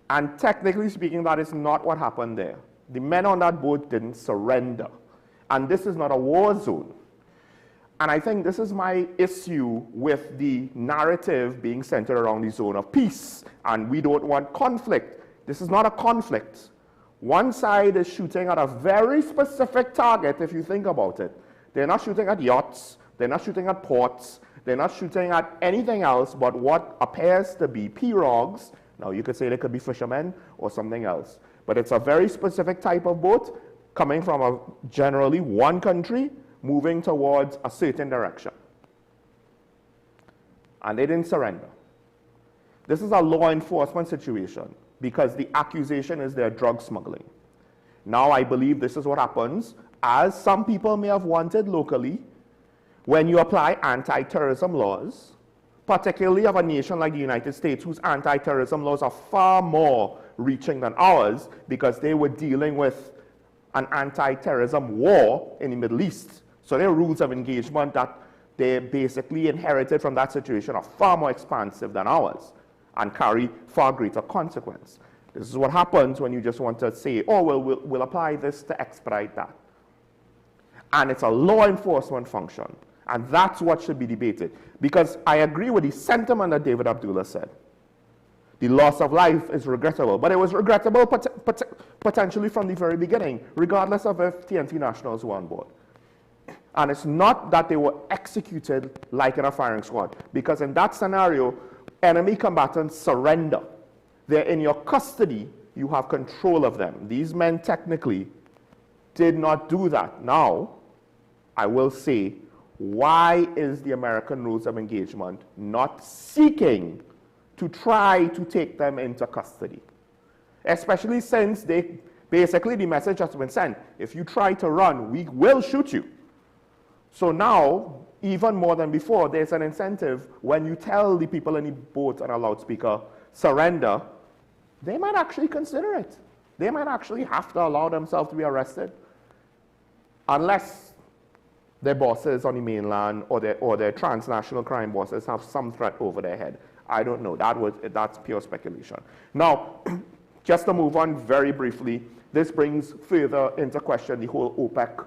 And technically speaking, that is not what happened there. The men on that boat didn't surrender. And this is not a war zone. And I think this is my issue with the narrative being centered around the zone of peace. And we don't want conflict. This is not a conflict. One side is shooting at a very specific target, if you think about it. They're not shooting at yachts. They're not shooting at ports. They're not shooting at anything else but what appears to be pirogues. Now, you could say they could be fishermen or something else. But it's a very specific type of boat coming from generally one country moving towards a certain direction. And they didn't surrender. This is a law enforcement situation because the accusation is they're drug smuggling. Now, I believe this is what happens, as some people may have wanted locally, when you apply anti-terrorism laws, particularly of a nation like the United States, whose anti-terrorism laws are far more reaching than ours because they were dealing with an anti-terrorism war in the Middle East. So their rules of engagement that they basically inherited from that situation are far more expansive than ours and carry far greater consequence. This is what happens when you just want to say, oh, well, we'll apply this to expedite that. And it's a law enforcement function. And that's what should be debated. Because I agree with the sentiment that David Abdullah said. The loss of life is regrettable. But it was regrettable potentially from the very beginning, regardless of if TNT nationals were on board. And it's not that they were executed like in a firing squad. Because in that scenario, enemy combatants surrender. They're in your custody. You have control of them. These men technically did not do that. Now, I will say, why is the American rules of engagement not seeking to try to take them into custody? Especially since basically the message has been sent. If you try to run, we will shoot you. So now, even more than before, there's an incentive when you tell the people in the boat on a loudspeaker, surrender, they might actually consider it. They might actually have to allow themselves to be arrested. Unless their bosses on the mainland or their transnational crime bosses have some threat over their head. I don't know. That's pure speculation. Now, just to move on very briefly, this brings further into question the whole OPEC,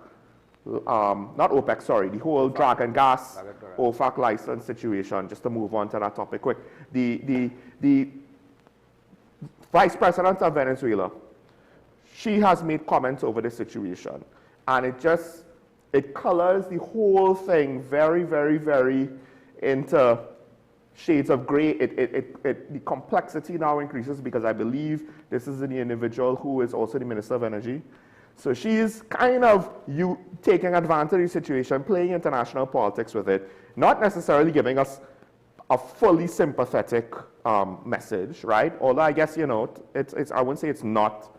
the whole drug and gas OFAC license situation, just to move on to that topic quick. The Vice President of Venezuela, she has made comments over this situation, and it colors the whole thing very, very, very into shades of gray. The complexity now increases because I believe this is the individual who is also the Minister of Energy. So she's kind of taking advantage of the situation, playing international politics with it, not necessarily giving us a fully sympathetic message, right? Although I guess, I wouldn't say it's not.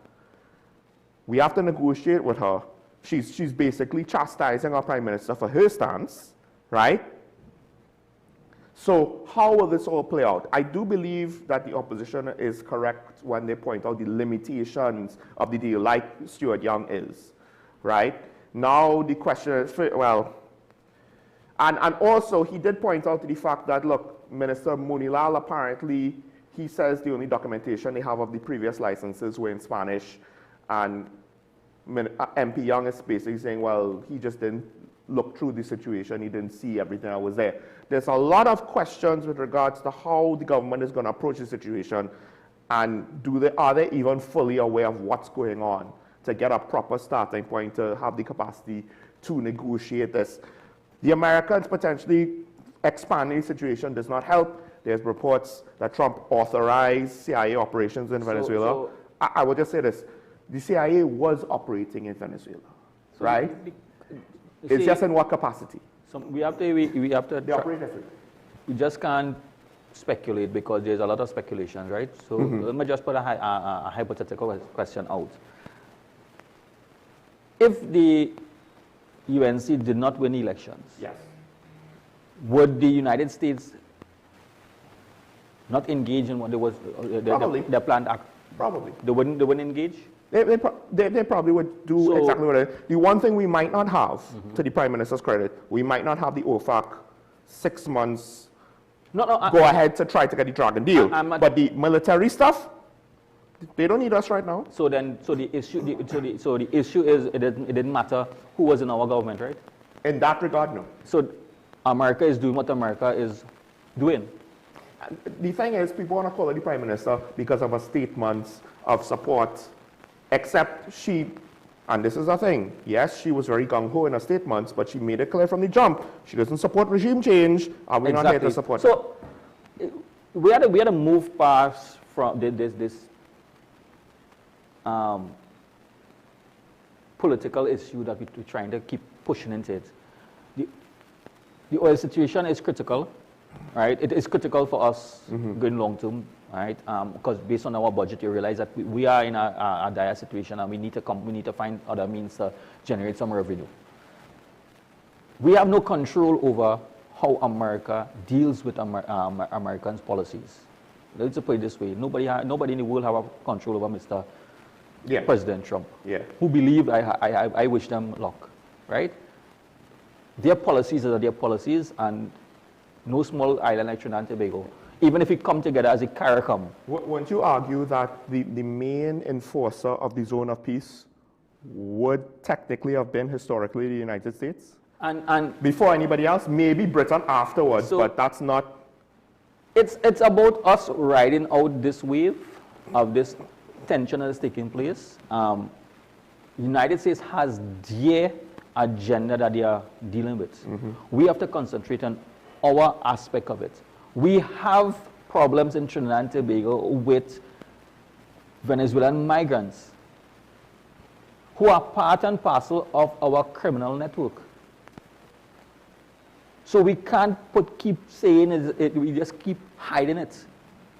We have to negotiate with her. She's basically chastising our Prime Minister for her stance, right? So how will this all play out? I do believe that the opposition is correct when they point out the limitations of the deal, like Stuart Young is, right? Now the question is, well, and also he did point out to the fact that, look, Minister Munilal apparently, he says the only documentation they have of the previous licenses were in Spanish, and MP Young is basically saying, well, he just didn't look through the situation. He didn't see everything that was there. There's a lot of questions with regards to how the government is going to approach the situation, and are they even fully aware of what's going on to get a proper starting point to have the capacity to negotiate this. The Americans potentially expanding the situation does not help. There's reports that Trump authorized CIA operations in Venezuela. I would just say this. The CIA was operating in Venezuela, right? It's just in what capacity? So we have to they operate as we just can't speculate because there's a lot of speculation, right? So let me just put a hypothetical question out. If the UNC did not win elections, Yes. would the United States not engage in what there was their planned act? Probably. They wouldn't engage? They probably would do exactly what it. The one thing we might not have, to the Prime Minister's credit, we might not have the OFAC 6 months go ahead to try to get the Dragon deal. But the military stuff, they don't need us right now. So the issue is it didn't matter who was in our government, right? In that regard, no. So America is doing what America is doing. The thing is, people want to call her the Prime Minister because of her statements of support, except she, and this is the thing, yes, she was very gung-ho in her statements, but she made it clear from the jump, she doesn't support regime change, and we're not here to support it. So we had to move past from this political issue that we're trying to keep pushing into it. The oil situation is critical, right? It is critical for us going long term, right? Because based on our budget, you realize that we are in a dire situation, and we need to find other means to generate some revenue. We have no control over how America deals with Americans' policies. Let's put it this way: nobody in the world have control over Mr. President Trump. Who believe I wish them luck, right? Their policies are their policies, and no small island like Trinidad and Tobago, even if we come together as a CARICOM. Wouldn't you argue that the main enforcer of the zone of peace would technically have been historically the United States? And before anybody else, maybe Britain afterwards, but that's not. It's about us riding out this wave of this tension that is taking place. The United States has their agenda that they are dealing with. We have to concentrate on our aspect of it. We have problems in Trinidad and Tobago with Venezuelan migrants who are part and parcel of our criminal network. So we can't keep saying we just keep hiding it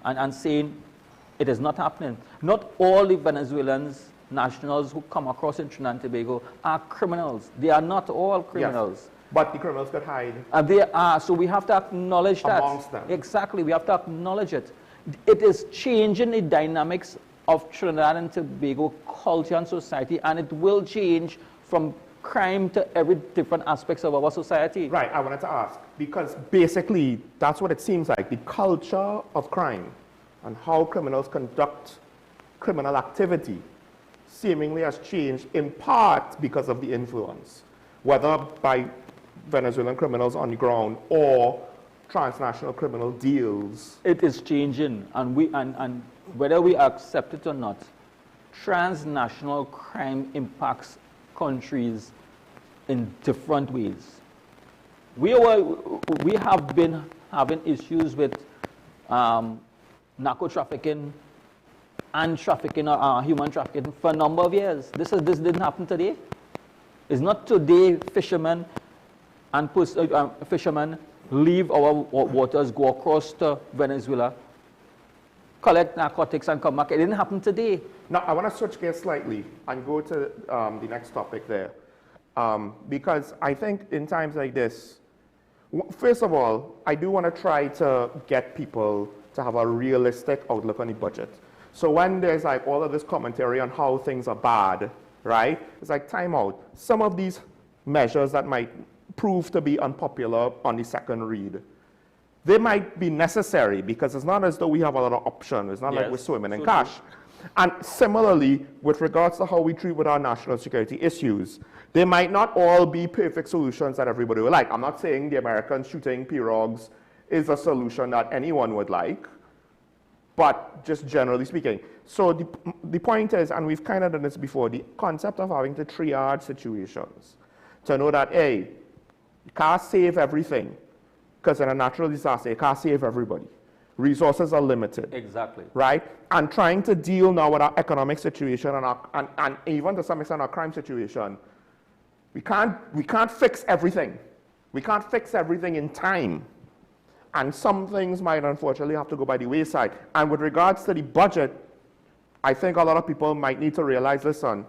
and saying it is not happening. Not all the Venezuelans nationals who come across in Trinidad and Tobago are criminals. They are not all criminals. Yes, but the criminals could hide. They are, so we have to acknowledge that. Amongst them. Exactly, we have to acknowledge it. It is changing the dynamics of Trinidad and Tobago culture and society, and it will change from crime to every different aspects of our society. Right, I wanted to ask, because basically that's what it seems like. The culture of crime and how criminals conduct criminal activity seemingly has changed in part because of the influence, whether by Venezuelan criminals on the ground or transnational criminal deals. It is changing, and whether we accept it or not, transnational crime impacts countries in different ways. We have been having issues with narco trafficking and trafficking, human trafficking for a number of years. This didn't happen today. It's not today fishermen leave our waters, go across to Venezuela, collect narcotics and come back. It didn't happen today. Now, I want to switch gears slightly and go to the next topic there. Because I think in times like this, first of all, I do want to try to get people to have a realistic outlook on the budget. So when there's like all of this commentary on how things are bad, right? It's like time out. Some of these measures that might prove to be unpopular on the second read, they might be necessary because it's not as though we have a lot of options. It's not like we're swimming in cash. And similarly, with regards to how we treat with our national security issues, they might not all be perfect solutions that everybody would like. I'm not saying the Americans shooting pirogues is a solution that anyone would like, but just generally speaking. So the point is, and we've kind of done this before, the concept of having to triage situations to know that, A, you can't save everything, because in a natural disaster, you can't save everybody. Resources are limited. Exactly. Right? And trying to deal now with our economic situation and even to some extent our crime situation, we can't fix everything. We can't fix everything in time. And some things might unfortunately have to go by the wayside. And with regards to the budget, I think a lot of people might need to realize, listen,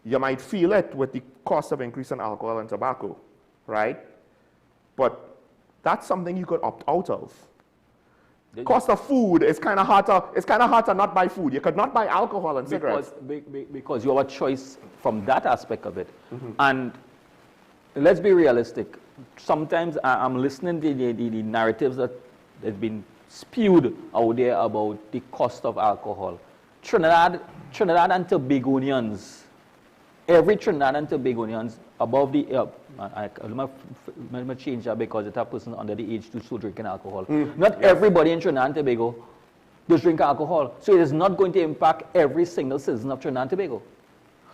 you might feel it with the cost of increase in alcohol and tobacco, right? But that's something you could opt out of. Cost of food is kind of hard to not buy food. You could not buy alcohol and cigarettes. Because you have a choice from that aspect of it. And let's be realistic. Sometimes I'm listening to the narratives that have been spewed out there about the cost of alcohol. Trinidad and Tobagonians, every Trinidad and Tobagonians above the, I'm going to change that because it's a person under the age to still drinking alcohol. Not everybody in Trinidad and Tobago does drink alcohol. So it is not going to impact every single citizen of Trinidad and Tobago.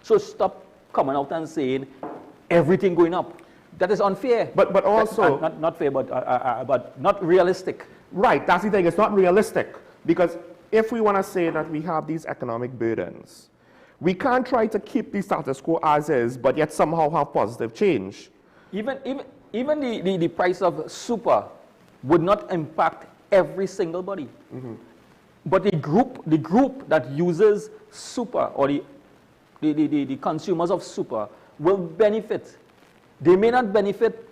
So stop coming out and saying everything going up. That is unfair. But also... Not fair, but not realistic. Right, that's the thing. It's not realistic. Because if we want to say that we have these economic burdens, we can't try to keep the status quo as is, but yet somehow have positive change. Even the price of super would not impact every single body. But the group that uses super, or the consumers of super, will benefit. They may not benefit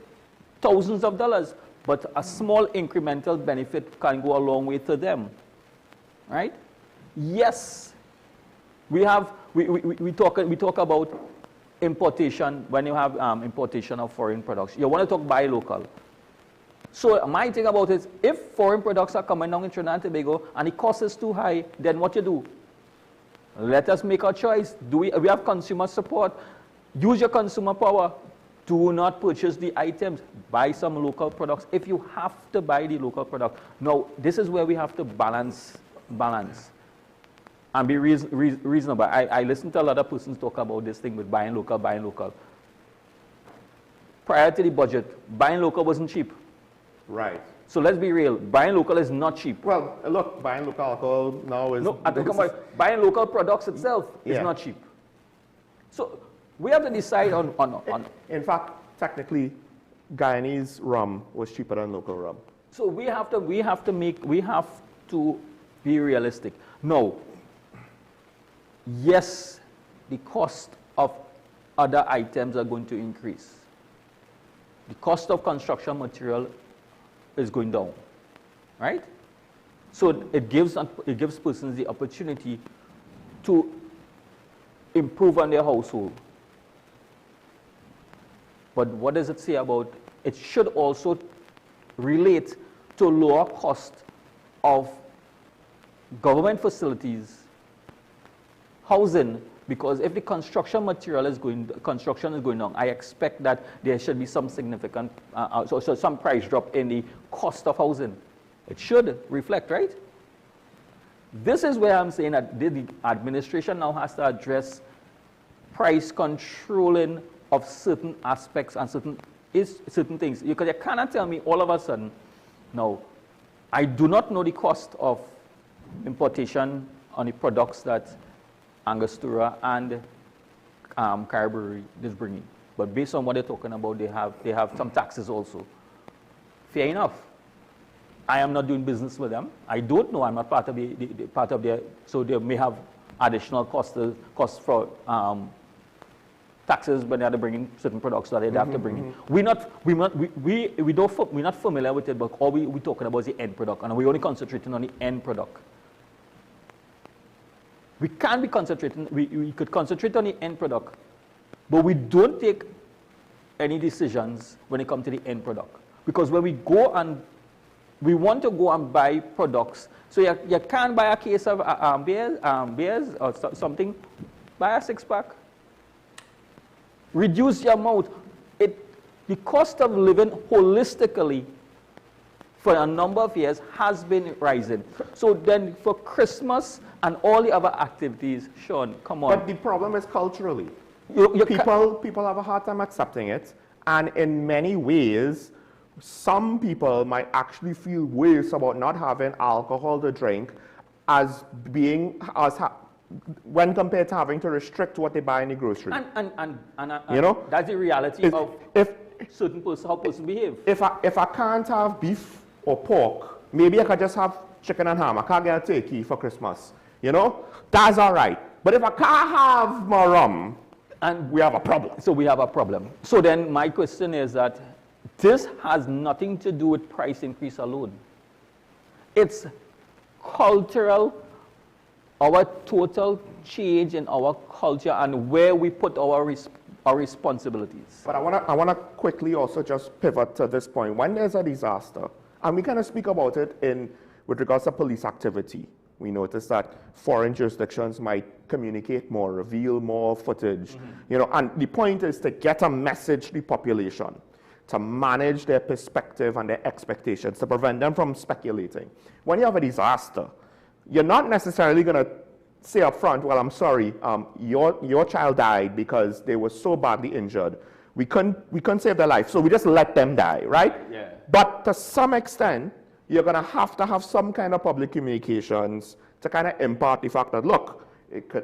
thousands of dollars, but a small incremental benefit can go a long way to them. Right? Yes, we talk about importation when you have importation of foreign products. You want to talk buy local. So my thing about it is, if foreign products are coming down in Trinidad and Tobago and the cost is too high, then what you do? Let us make our choice. We have consumer support. Use your consumer power. Do not purchase the items. Buy some local products if you have to buy the local product. Now, this is where we have to balance and be reasonable. I listen to a lot of persons talk about this thing with buying local. Prior to the budget, buying local wasn't cheap. Right. So let's be real. Buying local is not cheap. Well, look, buying local alcohol now is... No, I think about buying local products itself is not cheap. So we have to decide on... In fact, technically, Guyanese rum was cheaper than local rum. So we have to be realistic. No. Yes, the cost of other items are going to increase. The cost of construction material is going down, right? So it gives persons the opportunity to improve on their household. But what does it say about it? Should also relate to lower cost of government facilities, housing, because if the construction is going down, I expect that there should be some significant, so some price drop in the cost of housing. It should reflect, right? This is where I'm saying that the administration now has to address price controlling of certain aspects and certain things. You cannot tell me all of a sudden, no, I do not know the cost of importation on the products that Angostura and Carberry is bringing. But based on what they're talking about, they have some taxes also. Fair enough. I am not doing business with them. I don't know. I'm not part of their. So they may have additional costs for taxes when they are bringing certain products that they have to bring in. We're not familiar with it, but all we're talking about is the end product, and we're only concentrating on the end product. We can't be concentrating, we could concentrate on the end product, but we don't take any decisions when it comes to the end product. Because when we want to go and buy products, so you can't buy a case of beers or something, buy a 6-pack. Reduce your amount. The cost of living holistically for a number of years has been rising. So then for Christmas and all the other activities, Sean, come on. But the problem is culturally. People have a hard time accepting it. And in many ways, some people might actually feel worse about not having alcohol to drink when compared to having to restrict what they buy in the grocery. And you know? That's the reality of how persons behave. If I can't have beef or pork, maybe I could just have chicken and ham. I can't get a turkey for Christmas. You know? That's all right. But if I can't have my rum, And we have a problem. So we have a problem. So then my question is that this has nothing to do with price increase alone. It's cultural, our total change in our culture and where we put our responsibilities. But I wanna quickly also just pivot to this point. When there's a disaster, and we kind of speak about it with regards to police activity, we notice that foreign jurisdictions might communicate more, reveal more footage, you know, and the point is to get a message to the population, to manage their perspective and their expectations, to prevent them from speculating. When you have a disaster, you're not necessarily going to say up front, well, I'm sorry, your child died because they were so badly injured. We couldn't save their life, so we just let them die, right? Yeah. But to some extent, you're going to have some kind of public communications to kind of impart the fact that, look,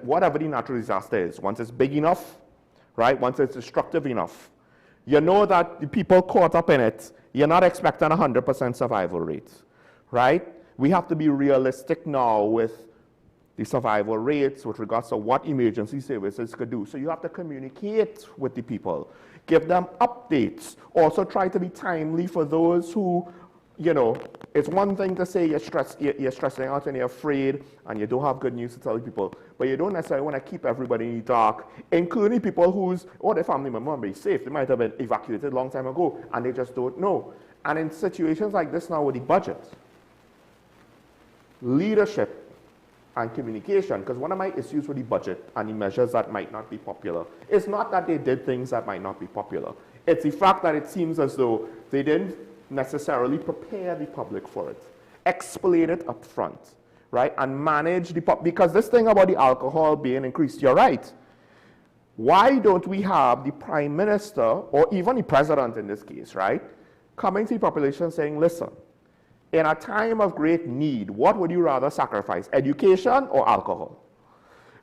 whatever the natural disaster is, once it's big enough, right, once it's destructive enough, you know that the people caught up in it, you're not expecting 100% survival rate, right? We have to be realistic now with the survival rates with regards to what emergency services could do. So you have to communicate with the people, give them updates, also try to be timely for those who, you know, it's one thing to say you're stressing out and you're afraid and you don't have good news to tell people, but you don't necessarily want to keep everybody in the dark, including people their family member might be safe. They might have been evacuated a long time ago and they just don't know. And in situations like this now with the budget, leadership and communication, because one of my issues with the budget and the measures that might not be popular is not that they did things that might not be popular. It's the fact that it seems as though they didn't necessarily prepare the public for it, explain it up front, right, and manage because this thing about the alcohol being increased, you're right. Why don't we have the Prime Minister, or even the President in this case, right, coming to the population saying, listen, in a time of great need, what would you rather sacrifice, education or alcohol?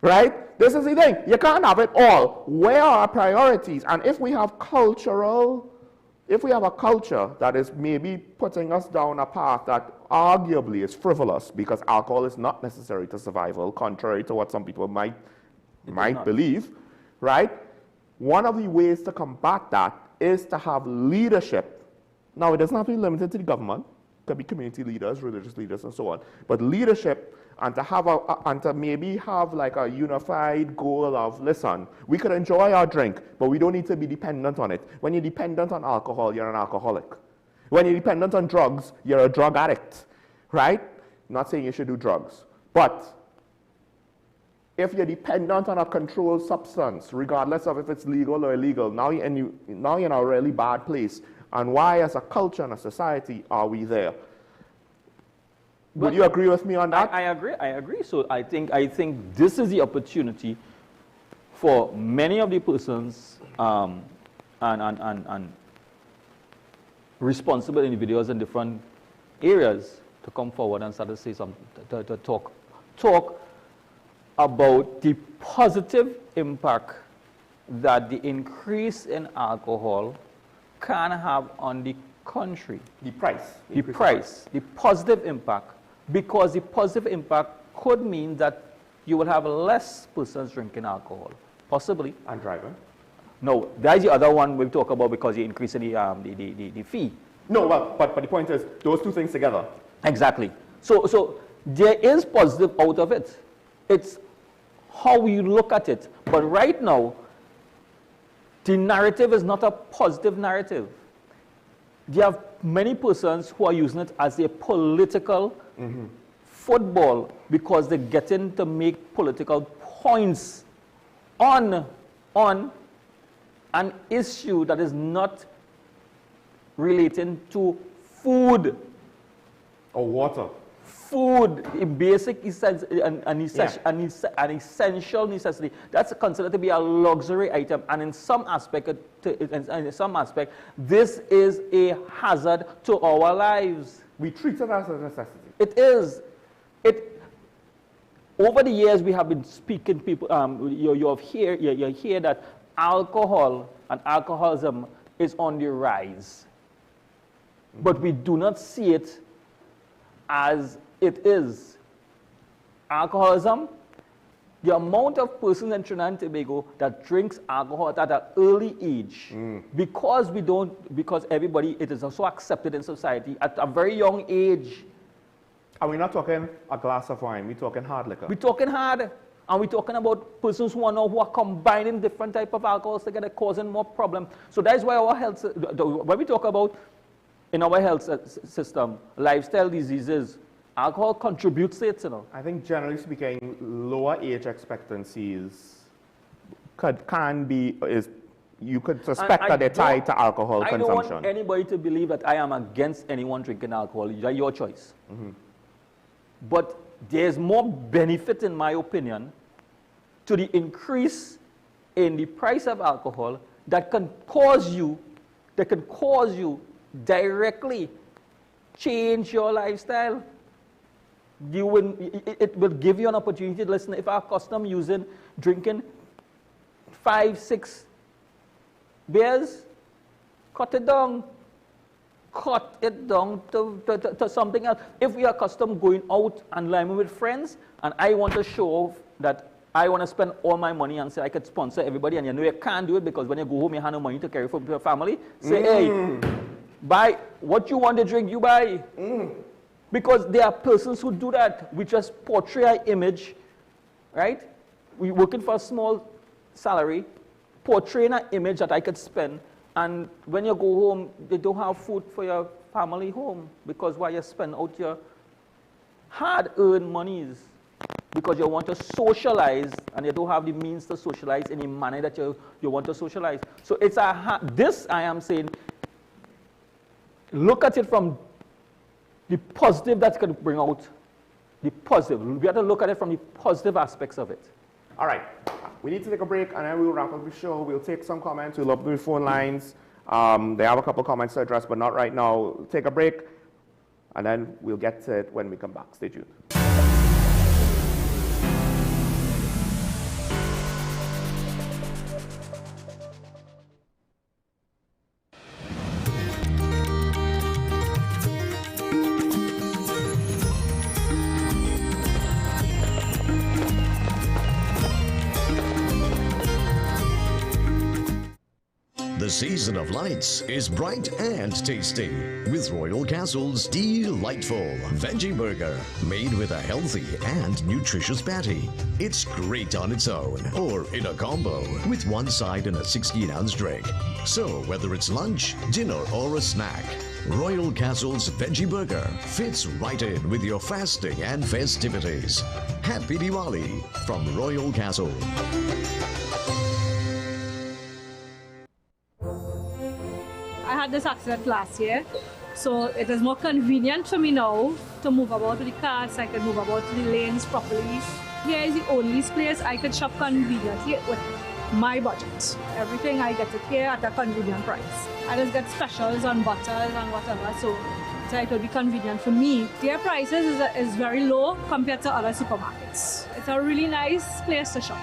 Right? This is the thing. You can't have it all. Where are our priorities? And if we have a culture that is maybe putting us down a path that arguably is frivolous, because alcohol is not necessary to survival, contrary to what some people might believe, right? One of the ways to combat that is to have leadership. Now, it doesn't have to be limited to the government. It could be community leaders, religious leaders, and so on. But leadership, and to maybe have like a unified goal of, listen, we could enjoy our drink, but we don't need to be dependent on it. When you're dependent on alcohol, you're an alcoholic. When you're dependent on drugs, you're a drug addict, right? Not saying you should do drugs. But if you're dependent on a controlled substance, regardless of if it's legal or illegal, now you're in a really bad place. And why, as a culture and a society, are we there? Would you agree with me on that? I agree. So I think this is the opportunity for many of the persons and responsible individuals in different areas to come forward and start to say something, to talk about the positive impact that the increase in alcohol can have on the country. The price. The positive impact. Because the positive impact could mean that you will have less persons drinking alcohol, possibly. And driving. No, that's the other one we'll talk about because you're increasing the fee. No, well, but the point is, those two things together. Exactly. So there is positive out of it. It's how you look at it. But right now, the narrative is not a positive narrative. There are many persons who are using it as a political football because they're getting to make political points on an issue that is not relating to food. Or water. Food, a basic an essential necessity. That's considered to be a luxury item, and in some aspect, this is a hazard to our lives. We treat it as a necessity. It is. Over the years, we have been speaking. People, you hear that alcohol and alcoholism is on the rise, but we do not see it as it is. Alcoholism, The amount of persons in Trinidad and Tobago that drinks alcohol at an early age, because everybody, it is also accepted in society at a very young age. And we're not talking a glass of wine, we're talking hard liquor. We're talking hard, and we're talking about persons who are combining different type of alcohols together, causing more problem. So that is why our health, when we talk about in our health system, lifestyle diseases, alcohol contributes to it, you know. I think generally speaking, lower age expectancies you could suspect that they're tied to alcohol consumption. I don't want anybody to believe that I am against anyone drinking alcohol. That's your choice. But there's more benefit, in my opinion, to the increase in the price of alcohol that can cause you directly change your lifestyle. It will give you an opportunity to listen. If I'm accustomed drinking 5, 6 beers, cut it down to something else. If we are accustomed going out and living with friends, and I want to show off that I want to spend all my money and say I could sponsor everybody, and you know you can't do it because when you go home you have no money to carry for your family, say, hey, buy what you want to drink, you buy. Because there are persons who do that. We just portray an image, right? We're working for a small salary, portraying an image that I could spend, and when you go home, they don't have food for your family home because why you spend out your hard-earned monies because you want to socialize and you don't have the means to socialize in a manner that you want to socialize. So it's this I am saying, look at it from the positive that can bring out the positive. We have to look at it from the positive aspects of it. All right. We need to take a break, and then we'll wrap up the show. We'll take some comments. We'll open the phone lines. They have a couple comments to address, but not right now. We'll take a break, and then we'll get to it when we come back. Stay tuned. The season of lights is bright and tasty with Royal Castle's delightful veggie burger made with a healthy and nutritious patty. It's great on its own or in a combo with one side and a 16-ounce drink. So whether it's lunch, dinner or a snack, Royal Castle's veggie burger fits right in with your fasting and festivities. Happy Diwali from Royal Castle. I had this accident last year, so it is more convenient for me now to move about with the car, so I can move about to the lanes properly. Here is the only place I could shop conveniently with my budget. Everything I get it here at a convenient price. I just get specials on butters and whatever, so it will be convenient for me. Their prices is very low compared to other supermarkets. It's a really nice place to shop.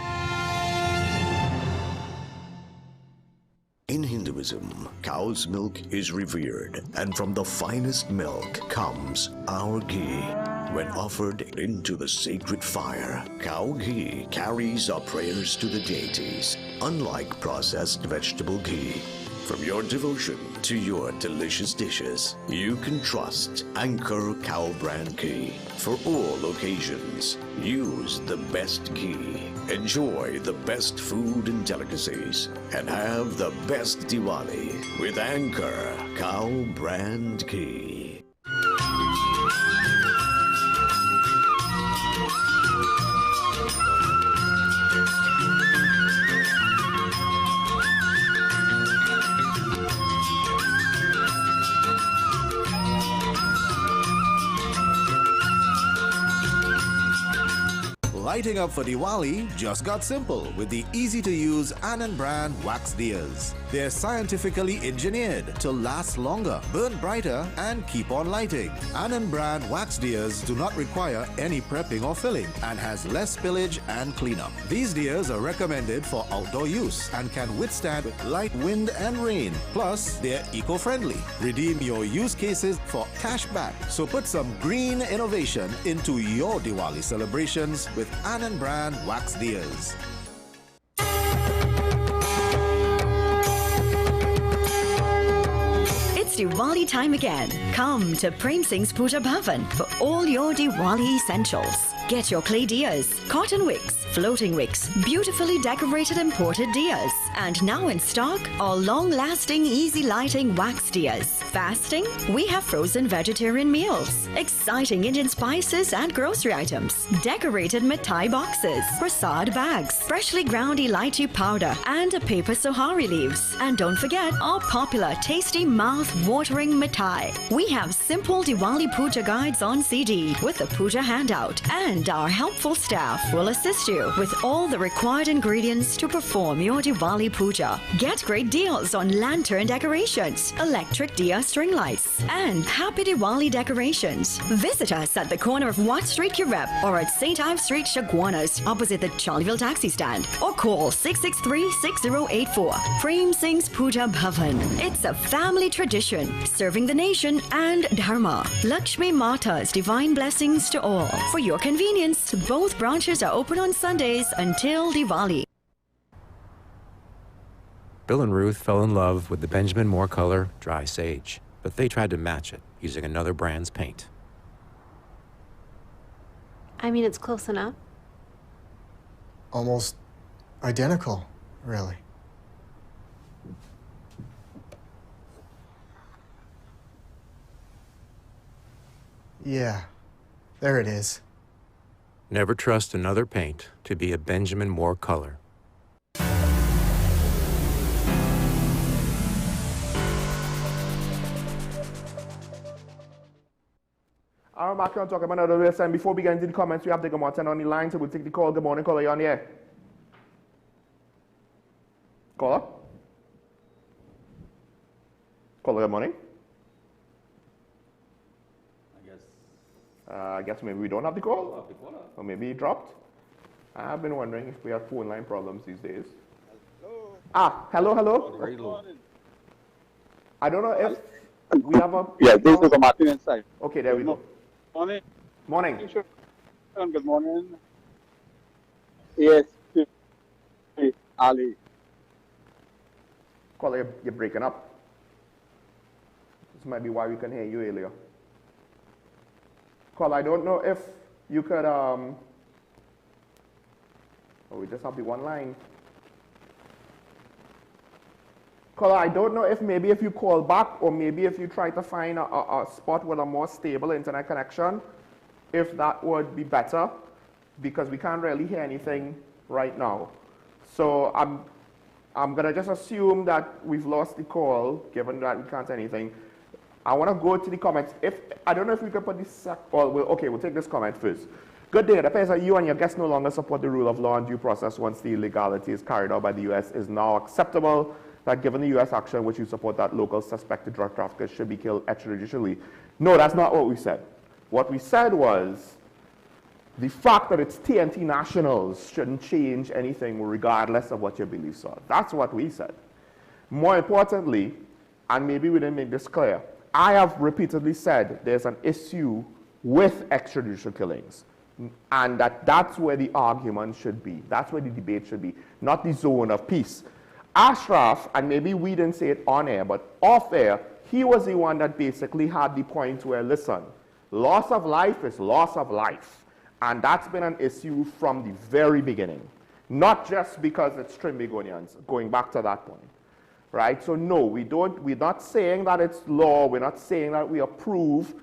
In Hinduism, cow's milk is revered, and from the finest milk comes our ghee. When offered into the sacred fire, cow ghee carries our prayers to the deities, unlike processed vegetable ghee. From your devotion to your delicious dishes, you can trust Anchor Cow Brand Ghee. For all occasions, use the best ghee. Enjoy the best food and delicacies, and have the best Diwali with Anchor Cow Brand Ghee. Lighting up for Diwali just got simple with the easy-to-use Anand brand wax diyas. They're scientifically engineered to last longer, burn brighter, and keep on lighting. Anand brand wax diyas do not require any prepping or filling and has less spillage and cleanup. These diyas are recommended for outdoor use and can withstand light wind and rain. Plus, they're eco-friendly. Redeem your use cases for cash back. So put some green innovation into your Diwali celebrations with Ann & Bran Wax Deers. It's Diwali time again. Come to Prem Singh's Puja Bhavan for all your Diwali essentials. Get your clay diyas, cotton wicks, floating wicks, beautifully decorated imported diyas. And now in stock, our long-lasting, easy-lighting wax diyas. Fasting? We have frozen vegetarian meals, exciting Indian spices and grocery items, decorated mithai boxes, prasad bags, freshly ground elaichi powder, and paper sohari leaves. And don't forget our popular, tasty, mouth-watering mithai. We have simple Diwali puja guides on CD with a puja handout, and our helpful staff will assist you with all the required ingredients to perform your Diwali puja. Get great deals on lantern decorations, electric diya string lights, and happy Diwali decorations. Visit us at the corner of Watt Street, Currep, or at St. Ives Street, Chaguanas, opposite the Charleville taxi stand, or call 663-6084. Prem Singh's Puja Bhavan. It's a family tradition serving the nation and Dharma. Lakshmi Mata's divine blessings to all. For your convenience, both branches are open on Sundays until Diwali. Bill and Ruth fell in love with the Benjamin Moore color Dry Sage, but they tried to match it using another brand's paint. I mean, it's close enough. Almost identical, really. Yeah, there it is. Never trust another paint to be a Benjamin Moore color. I'm back on talking about another wesn. Before we get into the comments, we have Digger Martin on the line, so we'll take the call. Good morning, caller. You on the air? Caller? Caller, good morning. I guess maybe we don't have the call, or maybe he dropped. I've been wondering if we have phone line problems these days. Hello. Hello, hello. Very low. I don't know if we have a... Yeah, this is a Martin inside. Okay, there we go. Morning. Morning. Good morning. Yes, Ali. Caller, you're breaking up. This might be why we can hear you earlier. Caller, I don't know if you could, oh, we just have the one line. Caller, I don't know if maybe if you call back or maybe if you try to find a spot with a more stable internet connection, if that would be better, because we can't really hear anything right now. So I'm gonna just assume that we've lost the call, given that we can't say anything. I want to go to the comments. I don't know if we could put this, okay, we'll take this comment first. Good day. It appears that you and your guests no longer support the rule of law and due process once the illegality is carried out by the U.S. is now acceptable, that given the U.S. action which you support, that local suspected drug traffickers should be killed extrajudicially. No, that's not what we said. What we said was the fact that it's TNT nationals shouldn't change anything regardless of what your beliefs are. That's what we said. More importantly, and maybe we didn't make this clear, I have repeatedly said there's an issue with extrajudicial killings, and that's where the argument should be. That's where the debate should be, not the zone of peace. Ashraf, and maybe we didn't say it on air, but off air, he was the one that basically had the point where, listen, loss of life is loss of life. And that's been an issue from the very beginning, not just because it's Trinbagonians, going back to that point. Right? So no, we're not saying that it's law, we're not saying that we approve.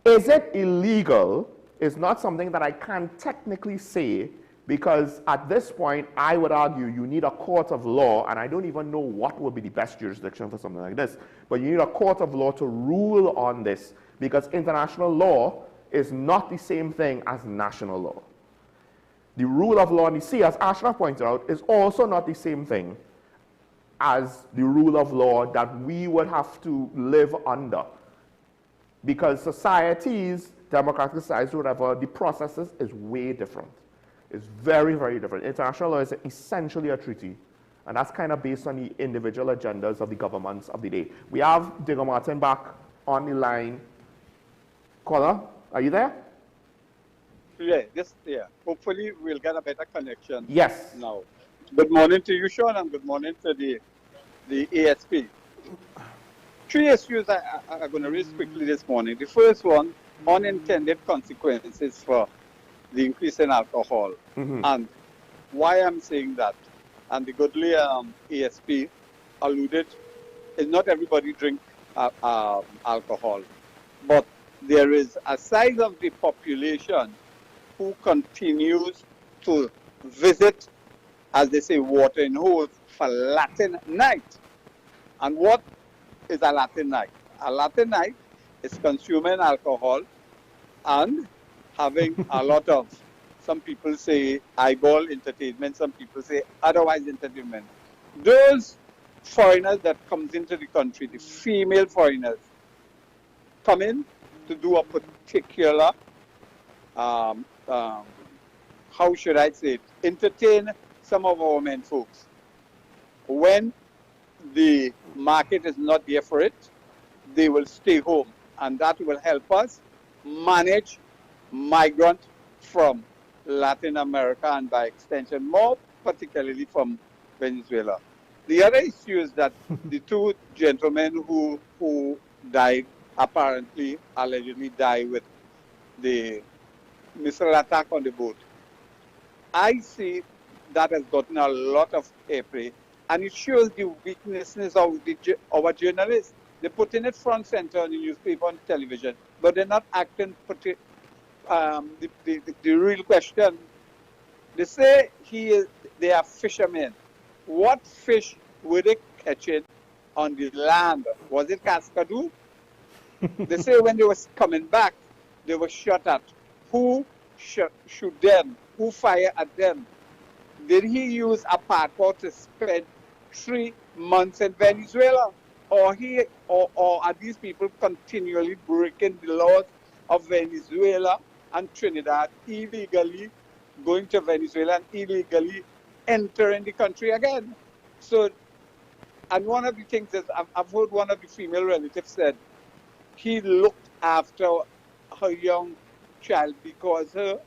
Is it illegal? Is not something that I can technically say, because at this point, I would argue you need a court of law, and I don't even know what would be the best jurisdiction for something like this, but you need a court of law to rule on this, because international law is not the same thing as national law. The rule of law in the sea, as Ashraf pointed out, is also not the same thing as the rule of law that we would have to live under. Because societies, democratic societies, whatever, the processes is way different. It's very, very different. International law is essentially a treaty, and that's kind of based on the individual agendas of the governments of the day. We have Digger Martin back on the line. Caller, are you there? Yeah. Hopefully we'll get a better connection. Yes. Now. Good morning to you, Sean, and good morning to the ASP. 3 issues I'm going to raise quickly this morning. The first one, unintended consequences for the increase in alcohol. And why I'm saying that, and the goodly ASP alluded, is not everybody drink alcohol. But there is a size of the population who continues to visit, as they say, watering holes for Latin night. And what is a Latin night? A Latin night is consuming alcohol and having a lot of, some people say eyeball entertainment, some people say otherwise entertainment. Those foreigners that comes into the country, the female foreigners, come in to do a particular, how should I say it, entertain some of our men folks. When the market is not there for it, they will stay home, and that will help us manage migrant from Latin America and by extension more particularly from Venezuela. The other issue is that the two gentlemen who died, apparently, allegedly died with the missile attack on the boat. I see that has gotten a lot of airplay, and it shows the weaknesses of our journalists. They put in it front center on the newspaper and television, but they're not acting the real question. They say they are fishermen. What fish were they catching on the land? Was it cascadoo? They say when they was coming back, they were shot at. Who shoot them? Who fired at them? Did he use a passport to spend 3 months in Venezuela? Or are these people continually breaking the laws of Venezuela and Trinidad, illegally going to Venezuela and illegally entering the country again? So, and one of the things is, I've heard one of the female relatives said he looked after her young child because the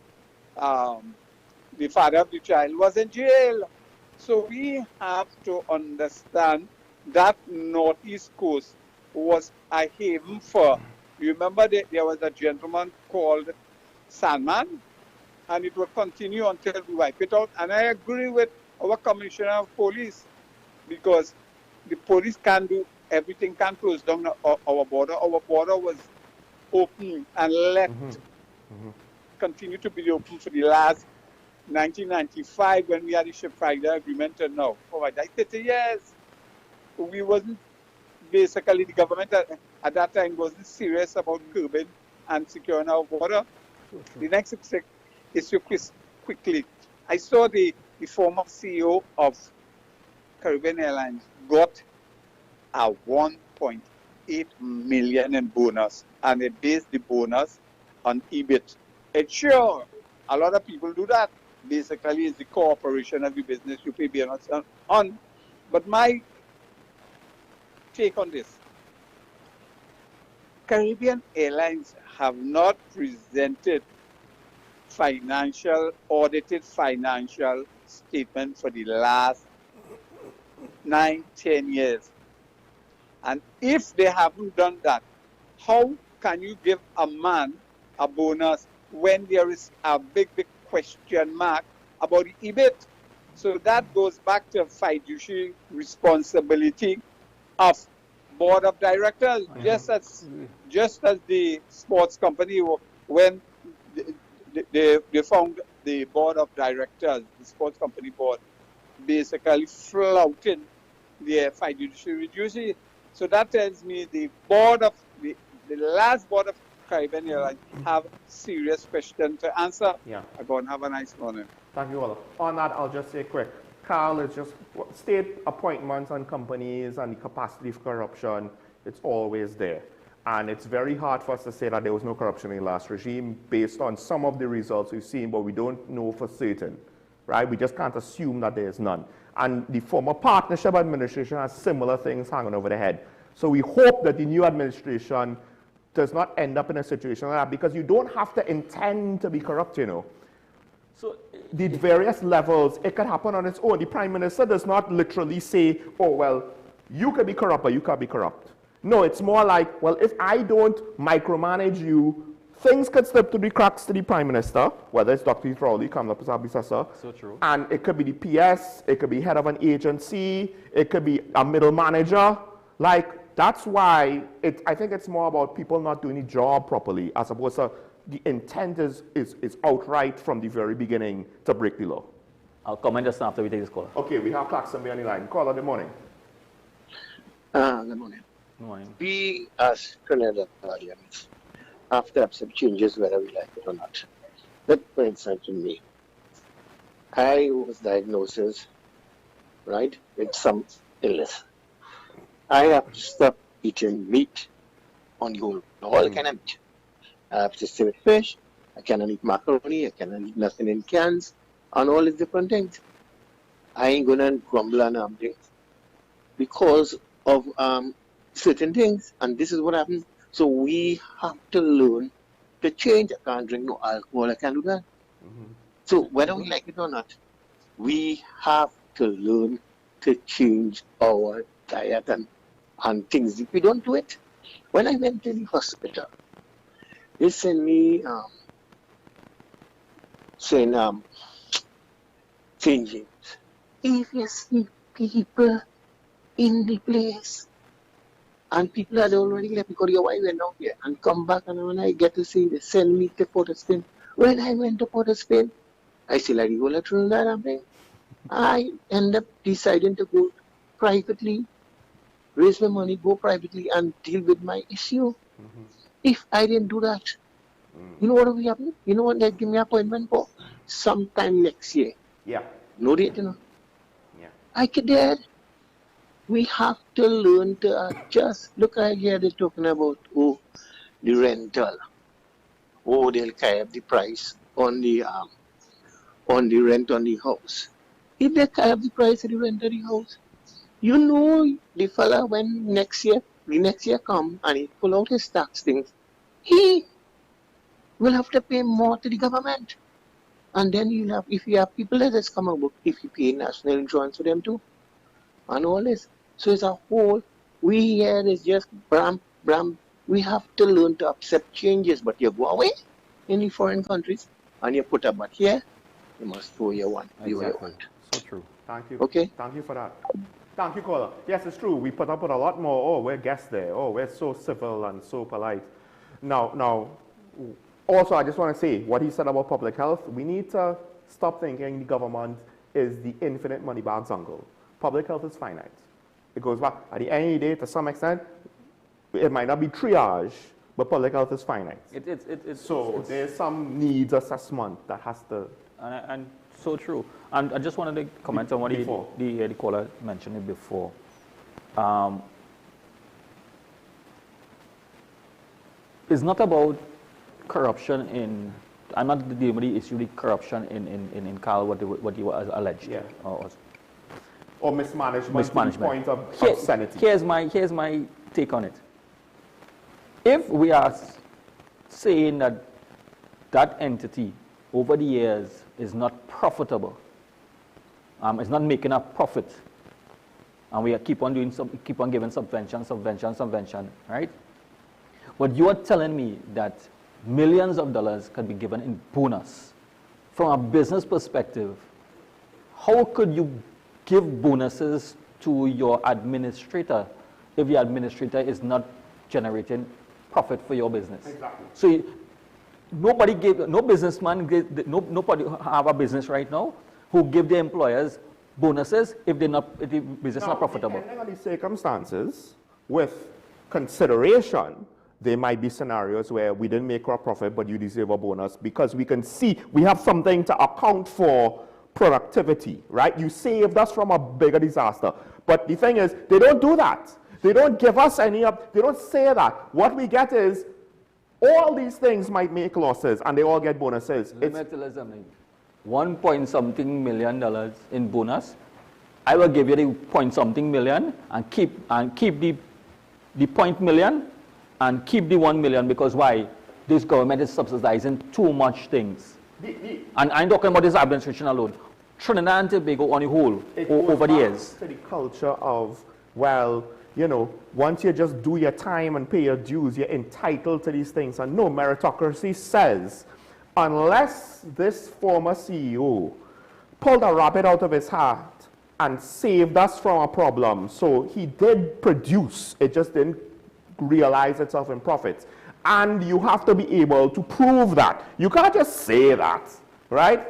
father of the child was in jail. So we have to understand that Northeast Coast was a haven for, you remember there was a gentleman called Sandman, and it will continue until we wipe it out. And I agree with our Commissioner of Police, because the police can't do everything, can't close down our border. Our border was open and let continue to be open for the last 1995 when we had the ship rider agreement, and now for 30 years. We wasn't, basically the government at that time wasn't serious about curbing and securing our border. The next issue quickly. I saw the former CEO of Caribbean Airlines got a 1.8 million in bonus, and they based the bonus on EBIT. It's sure a lot of people do that. Basically, it's the cooperation of the business you pay bonus on. But my take on this, Caribbean Airlines have not presented audited financial statement for the last 9-10 years. And if they haven't done that, how can you give a man a bonus when there is a big question mark about the EBIT? So that goes back to fiduciary responsibility of board of directors, just as the sports company, when they found the board of directors, the sports company board, basically flouting their fiduciary duty. So that tells me the last board of Caribbean Airlines have serious questions to answer. Yeah. Go and have a nice morning. Thank you, Olaf. On that, I'll just say quick. Carl, is just state appointments on companies and the capacity for corruption, it's always there. And it's very hard for us to say that there was no corruption in the last regime based on some of the results we've seen, but we don't know for certain, right? We just can't assume that there's none. And the former partnership administration has similar things hanging over the head. So we hope that the new administration does not end up in a situation like that, because you don't have to intend to be corrupt, you know. So the various levels, it can happen on its own. The Prime Minister does not literally say, oh, well, you can be corrupt, but you can't be corrupt. No, it's more like, well, if I don't micromanage you, things could slip through the cracks to the Prime Minister, whether it's Dr. Rowley, comes up as a successor. So true. And it could be the PS, it could be head of an agency, it could be a middle manager. Like, that's why I think it's more about people not doing the job properly, as opposed to the intent is outright from the very beginning to break the law. I'll comment just after we take this call. Okay, we have Claxton on the line. Caller, good morning. Good morning. Good morning. We, as Trinidadians, have to accept changes whether we like it or not. That, for instance, to me, I was diagnosed, right, with some illness. I have to stop eating meat on the whole. All kind of meat. I have to stay with fish. I cannot eat macaroni. I cannot eat nothing in cans, and all these different things. I ain't gonna grumble and things because of certain things, and this is what happens. So we have to learn to change. I can't drink no alcohol. I can't do that. So whether we like it or not, we have to learn to change our diet and things. If we don't do it, when I went to the hospital, they sent me saying, St. James, if you see people in the place and people had already left because your wife went out here and come back, and when I get to see, they send me to Port of Spain. When I went to Port of Spain, I still had to go to Trinidad. I end up deciding to go privately, raise my money, go privately and deal with my issue. If I didn't do that, you know what will happen? You know what they give me an appointment for? Sometime next year. Yeah. No date, you know. Yeah. I could dare. We have to learn to adjust. Look at here, they're talking about, the rental. They'll carry up the price on the rent on the house. If they carry up the price of the rent of the house, you know the fella when the next year come and he pull out his tax things, he will have to pay more to the government. And then you'll have, if you have people that just come about, if you pay national insurance for them too, and all this. So it's a whole, we here is just bram. We have to learn to accept changes, but you go away in the foreign countries and you put up, but here, you must throw your one. Exactly. So true. Thank you. Okay. Thank you for that. Thank you, caller. Yes, it's true. We put up with a lot more. Oh, we're guests there. Oh, we're so civil and so polite. Now, also, I just want to say what he said about public health. We need to stop thinking the government is the infinite money bags uncle. Public health is finite. It goes back. At the end of the day, to some extent, it might not be triage, but public health is finite. So there's some needs assessment that has to... And so true. And I just wanted to comment on what the caller mentioned it before. It's not about corruption in... I'm not dealing with the issue of corruption in Carl, what you alleged. Yeah. Or mismanagement. To the point of sanity. Here's my take on it. If we are saying that entity over the years is not profitable, it's not making a profit, and we keep on giving subvention, right? But you are telling me that millions of dollars can be given in bonus. From a business perspective, how could you give bonuses to your administrator if the administrator is not generating profit for your business? Exactly. So no businessman, nobody have a business right now who give their employers bonuses if the business is not profitable. Depending on the circumstances, with consideration, there might be scenarios where we didn't make our profit, but you deserve a bonus because we can see we have something to account for productivity, right? You saved us from a bigger disaster. But the thing is, they don't do that. They don't give us they don't say that. What we get is, all these things might make losses and they all get bonuses. Limitism. $1 million in bonus. I will give you the point something million and keep the $0.1 million and keep the 1 million, because why? This government is subsidizing too much things. And I'm talking about this administration alone. Trinidad and Tobago on the whole, over the years. To the culture of, well, you know, once you just do your time and pay your dues, you're entitled to these things. And no, meritocracy says, unless this former CEO pulled a rabbit out of his hat and saved us from a problem, so he did produce, it just didn't realize itself in profits. And you have to be able to prove that. You can't just say that, right?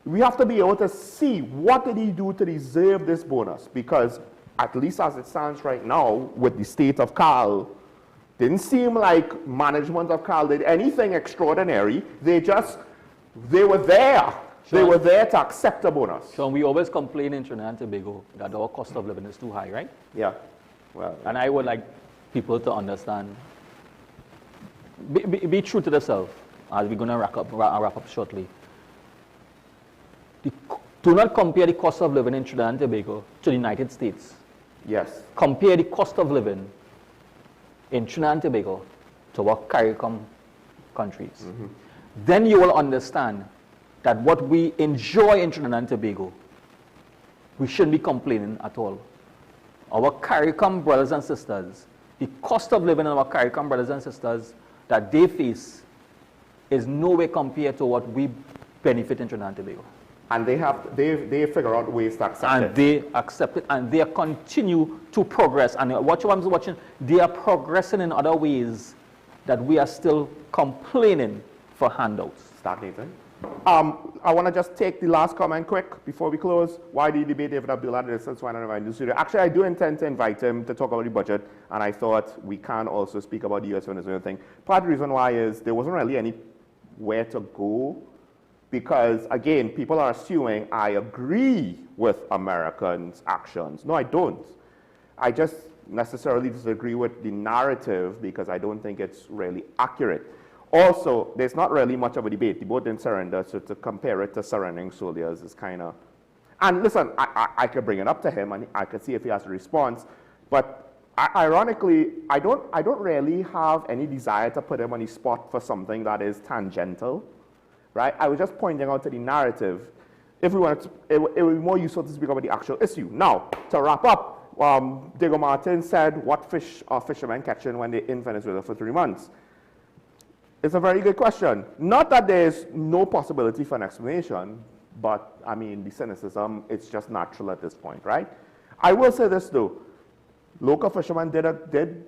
We have to be able to see what did he do to deserve this bonus, because at least as it stands right now with the state of Carl, didn't seem like management of Carl did anything extraordinary. They were there. They were there to accept a bonus. So we always complain in Trinidad and Tobago that our cost of living is too high, right? Yeah. Well, and I would like people to understand, be true to themselves, as we're going to wrap up shortly. Do not compare the cost of living in Trinidad and Tobago to the United States. Yes. Compare the cost of living in Trinidad and Tobago to our CARICOM countries. Then you will understand that what we enjoy in Trinidad and Tobago, we shouldn't be complaining at all. Our CARICOM brothers and sisters, the cost of living of our CARICOM brothers and sisters that they face is nowhere compared to what we benefit in Trinidad and Tobago. And they figure out ways to accept it. And they accept it, and they continue to progress. And what I'm watching, they are progressing in other ways that we are still complaining for handouts. Stagnating. I want to just take the last comment quick before we close. Why do you debate David Abdullah? Actually, I do intend to invite him to talk about the budget, and I thought we can also speak about the US-Venezuela thing. Part of the reason why is there wasn't really anywhere to go, because, again, people are assuming I agree with Americans' actions. No, I don't. I just necessarily disagree with the narrative because I don't think it's really accurate. Also, there's not really much of a debate. The boat didn't surrender, so to compare it to surrendering soldiers is kind of... And listen, I could bring it up to him, and I could see if he has a response. But ironically, I don't really have any desire to put him on the spot for something that is tangential, right? I was just pointing out to the narrative. If we wanted to, it would be more useful to speak about the actual issue. Now, to wrap up, Diego Martin said, what fish are fishermen catching when they're in Venezuela for 3 months? It's a very good question. Not that there's no possibility for an explanation, but I mean, the cynicism, it's just natural at this point, right? I will say this though. Local fishermen did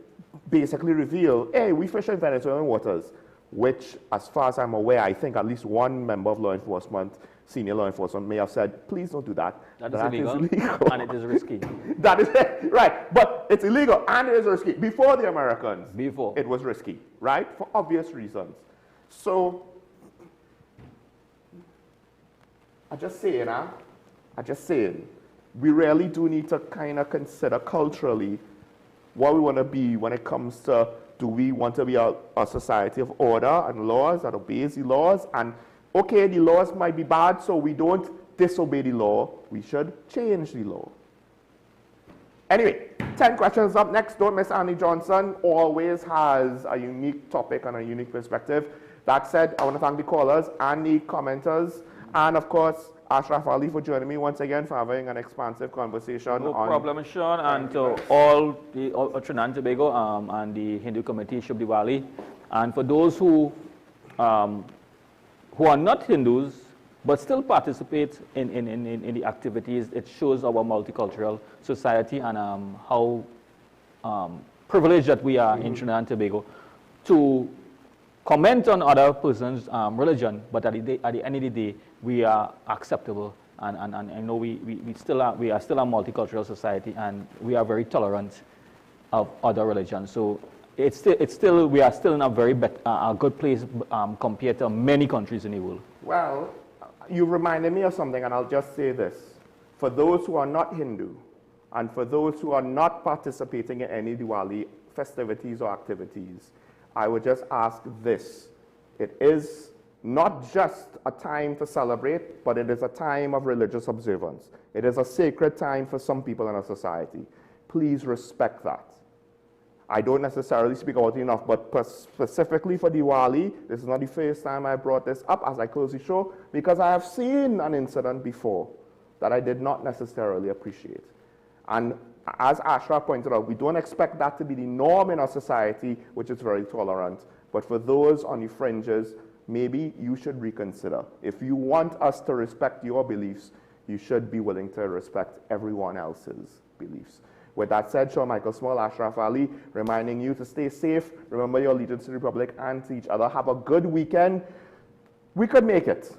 basically reveal, hey, we fish in Venezuelan waters, which, as far as I'm aware, I think at least one member of law enforcement, senior law enforcement, may have said, please don't do that. That is illegal, and it is risky. That is it, right. But it's illegal and it is risky. Before the Americans, it was risky, right? For obvious reasons. So, I'm just saying, we really do need to kind of consider culturally what we want to be when it comes to, do we want to be a society of order and laws that obeys the laws? And okay, the laws might be bad, so we don't disobey the law. We should change the law. Anyway, 10 questions up next. Don't miss Annie Johnson. Always has a unique topic and a unique perspective. That said, I want to thank the callers and the commenters. And of course, Ashraf Ali for joining me once again for having an expansive conversation. No problem, Sean. And to all the Trinidad and Tobago and the Hindu community, Shubh Diwali. And for those who are not Hindus, but still participate in the activities, it shows our multicultural society and how privileged that we are in Trinidad and Tobago to comment on other person's religion, but at the end of the day, we are acceptable, and I know we are still a multicultural society, and we are very tolerant of other religions. So we are still in a very a good place compared to many countries in the world. Well, you reminded me of something, and I'll just say this. For those who are not Hindu, and for those who are not participating in any Diwali festivities or activities, I would just ask this. It is not just a time to celebrate, but it is a time of religious observance. It is a sacred time for some people in our society. Please respect that. I don't necessarily speak about it enough, but specifically for Diwali, this is not the first time I brought this up as I close the show, because I have seen an incident before that I did not necessarily appreciate. And as Ashraf pointed out, we don't expect that to be the norm in our society, which is very tolerant. But for those on the fringes, maybe you should reconsider. If you want us to respect your beliefs, you should be willing to respect everyone else's beliefs. With that said, Sean Michael Small, Ashraf Ali, reminding you to stay safe, remember your allegiance to the Republic and to each other. Have a good weekend. We could make it.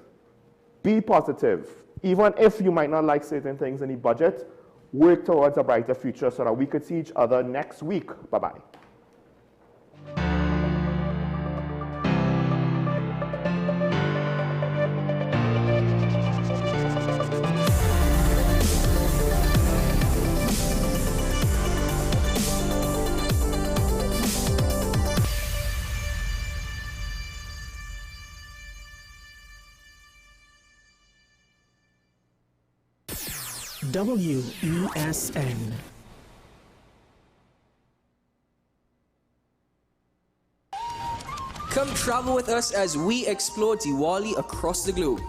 Be positive. Even if you might not like certain things in the budget, work towards a brighter future so that we could see each other next week. Bye-bye. WESN. Come travel with us as we explore Diwali across the globe.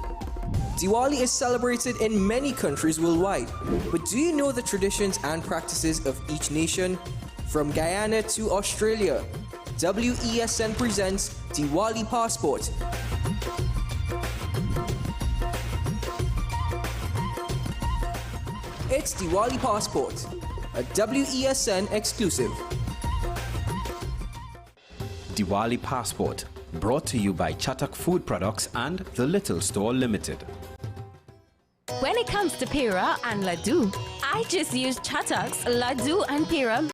Diwali is celebrated in many countries worldwide, but do you know the traditions and practices of each nation? From Guyana to Australia, WESN presents Diwali Passport. It's Diwali Passport, a WESN exclusive. Diwali Passport, brought to you by Chatak Food Products and The Little Store Limited. When it comes to Pira and Laddu, I just use Chatak's Laddu and Pira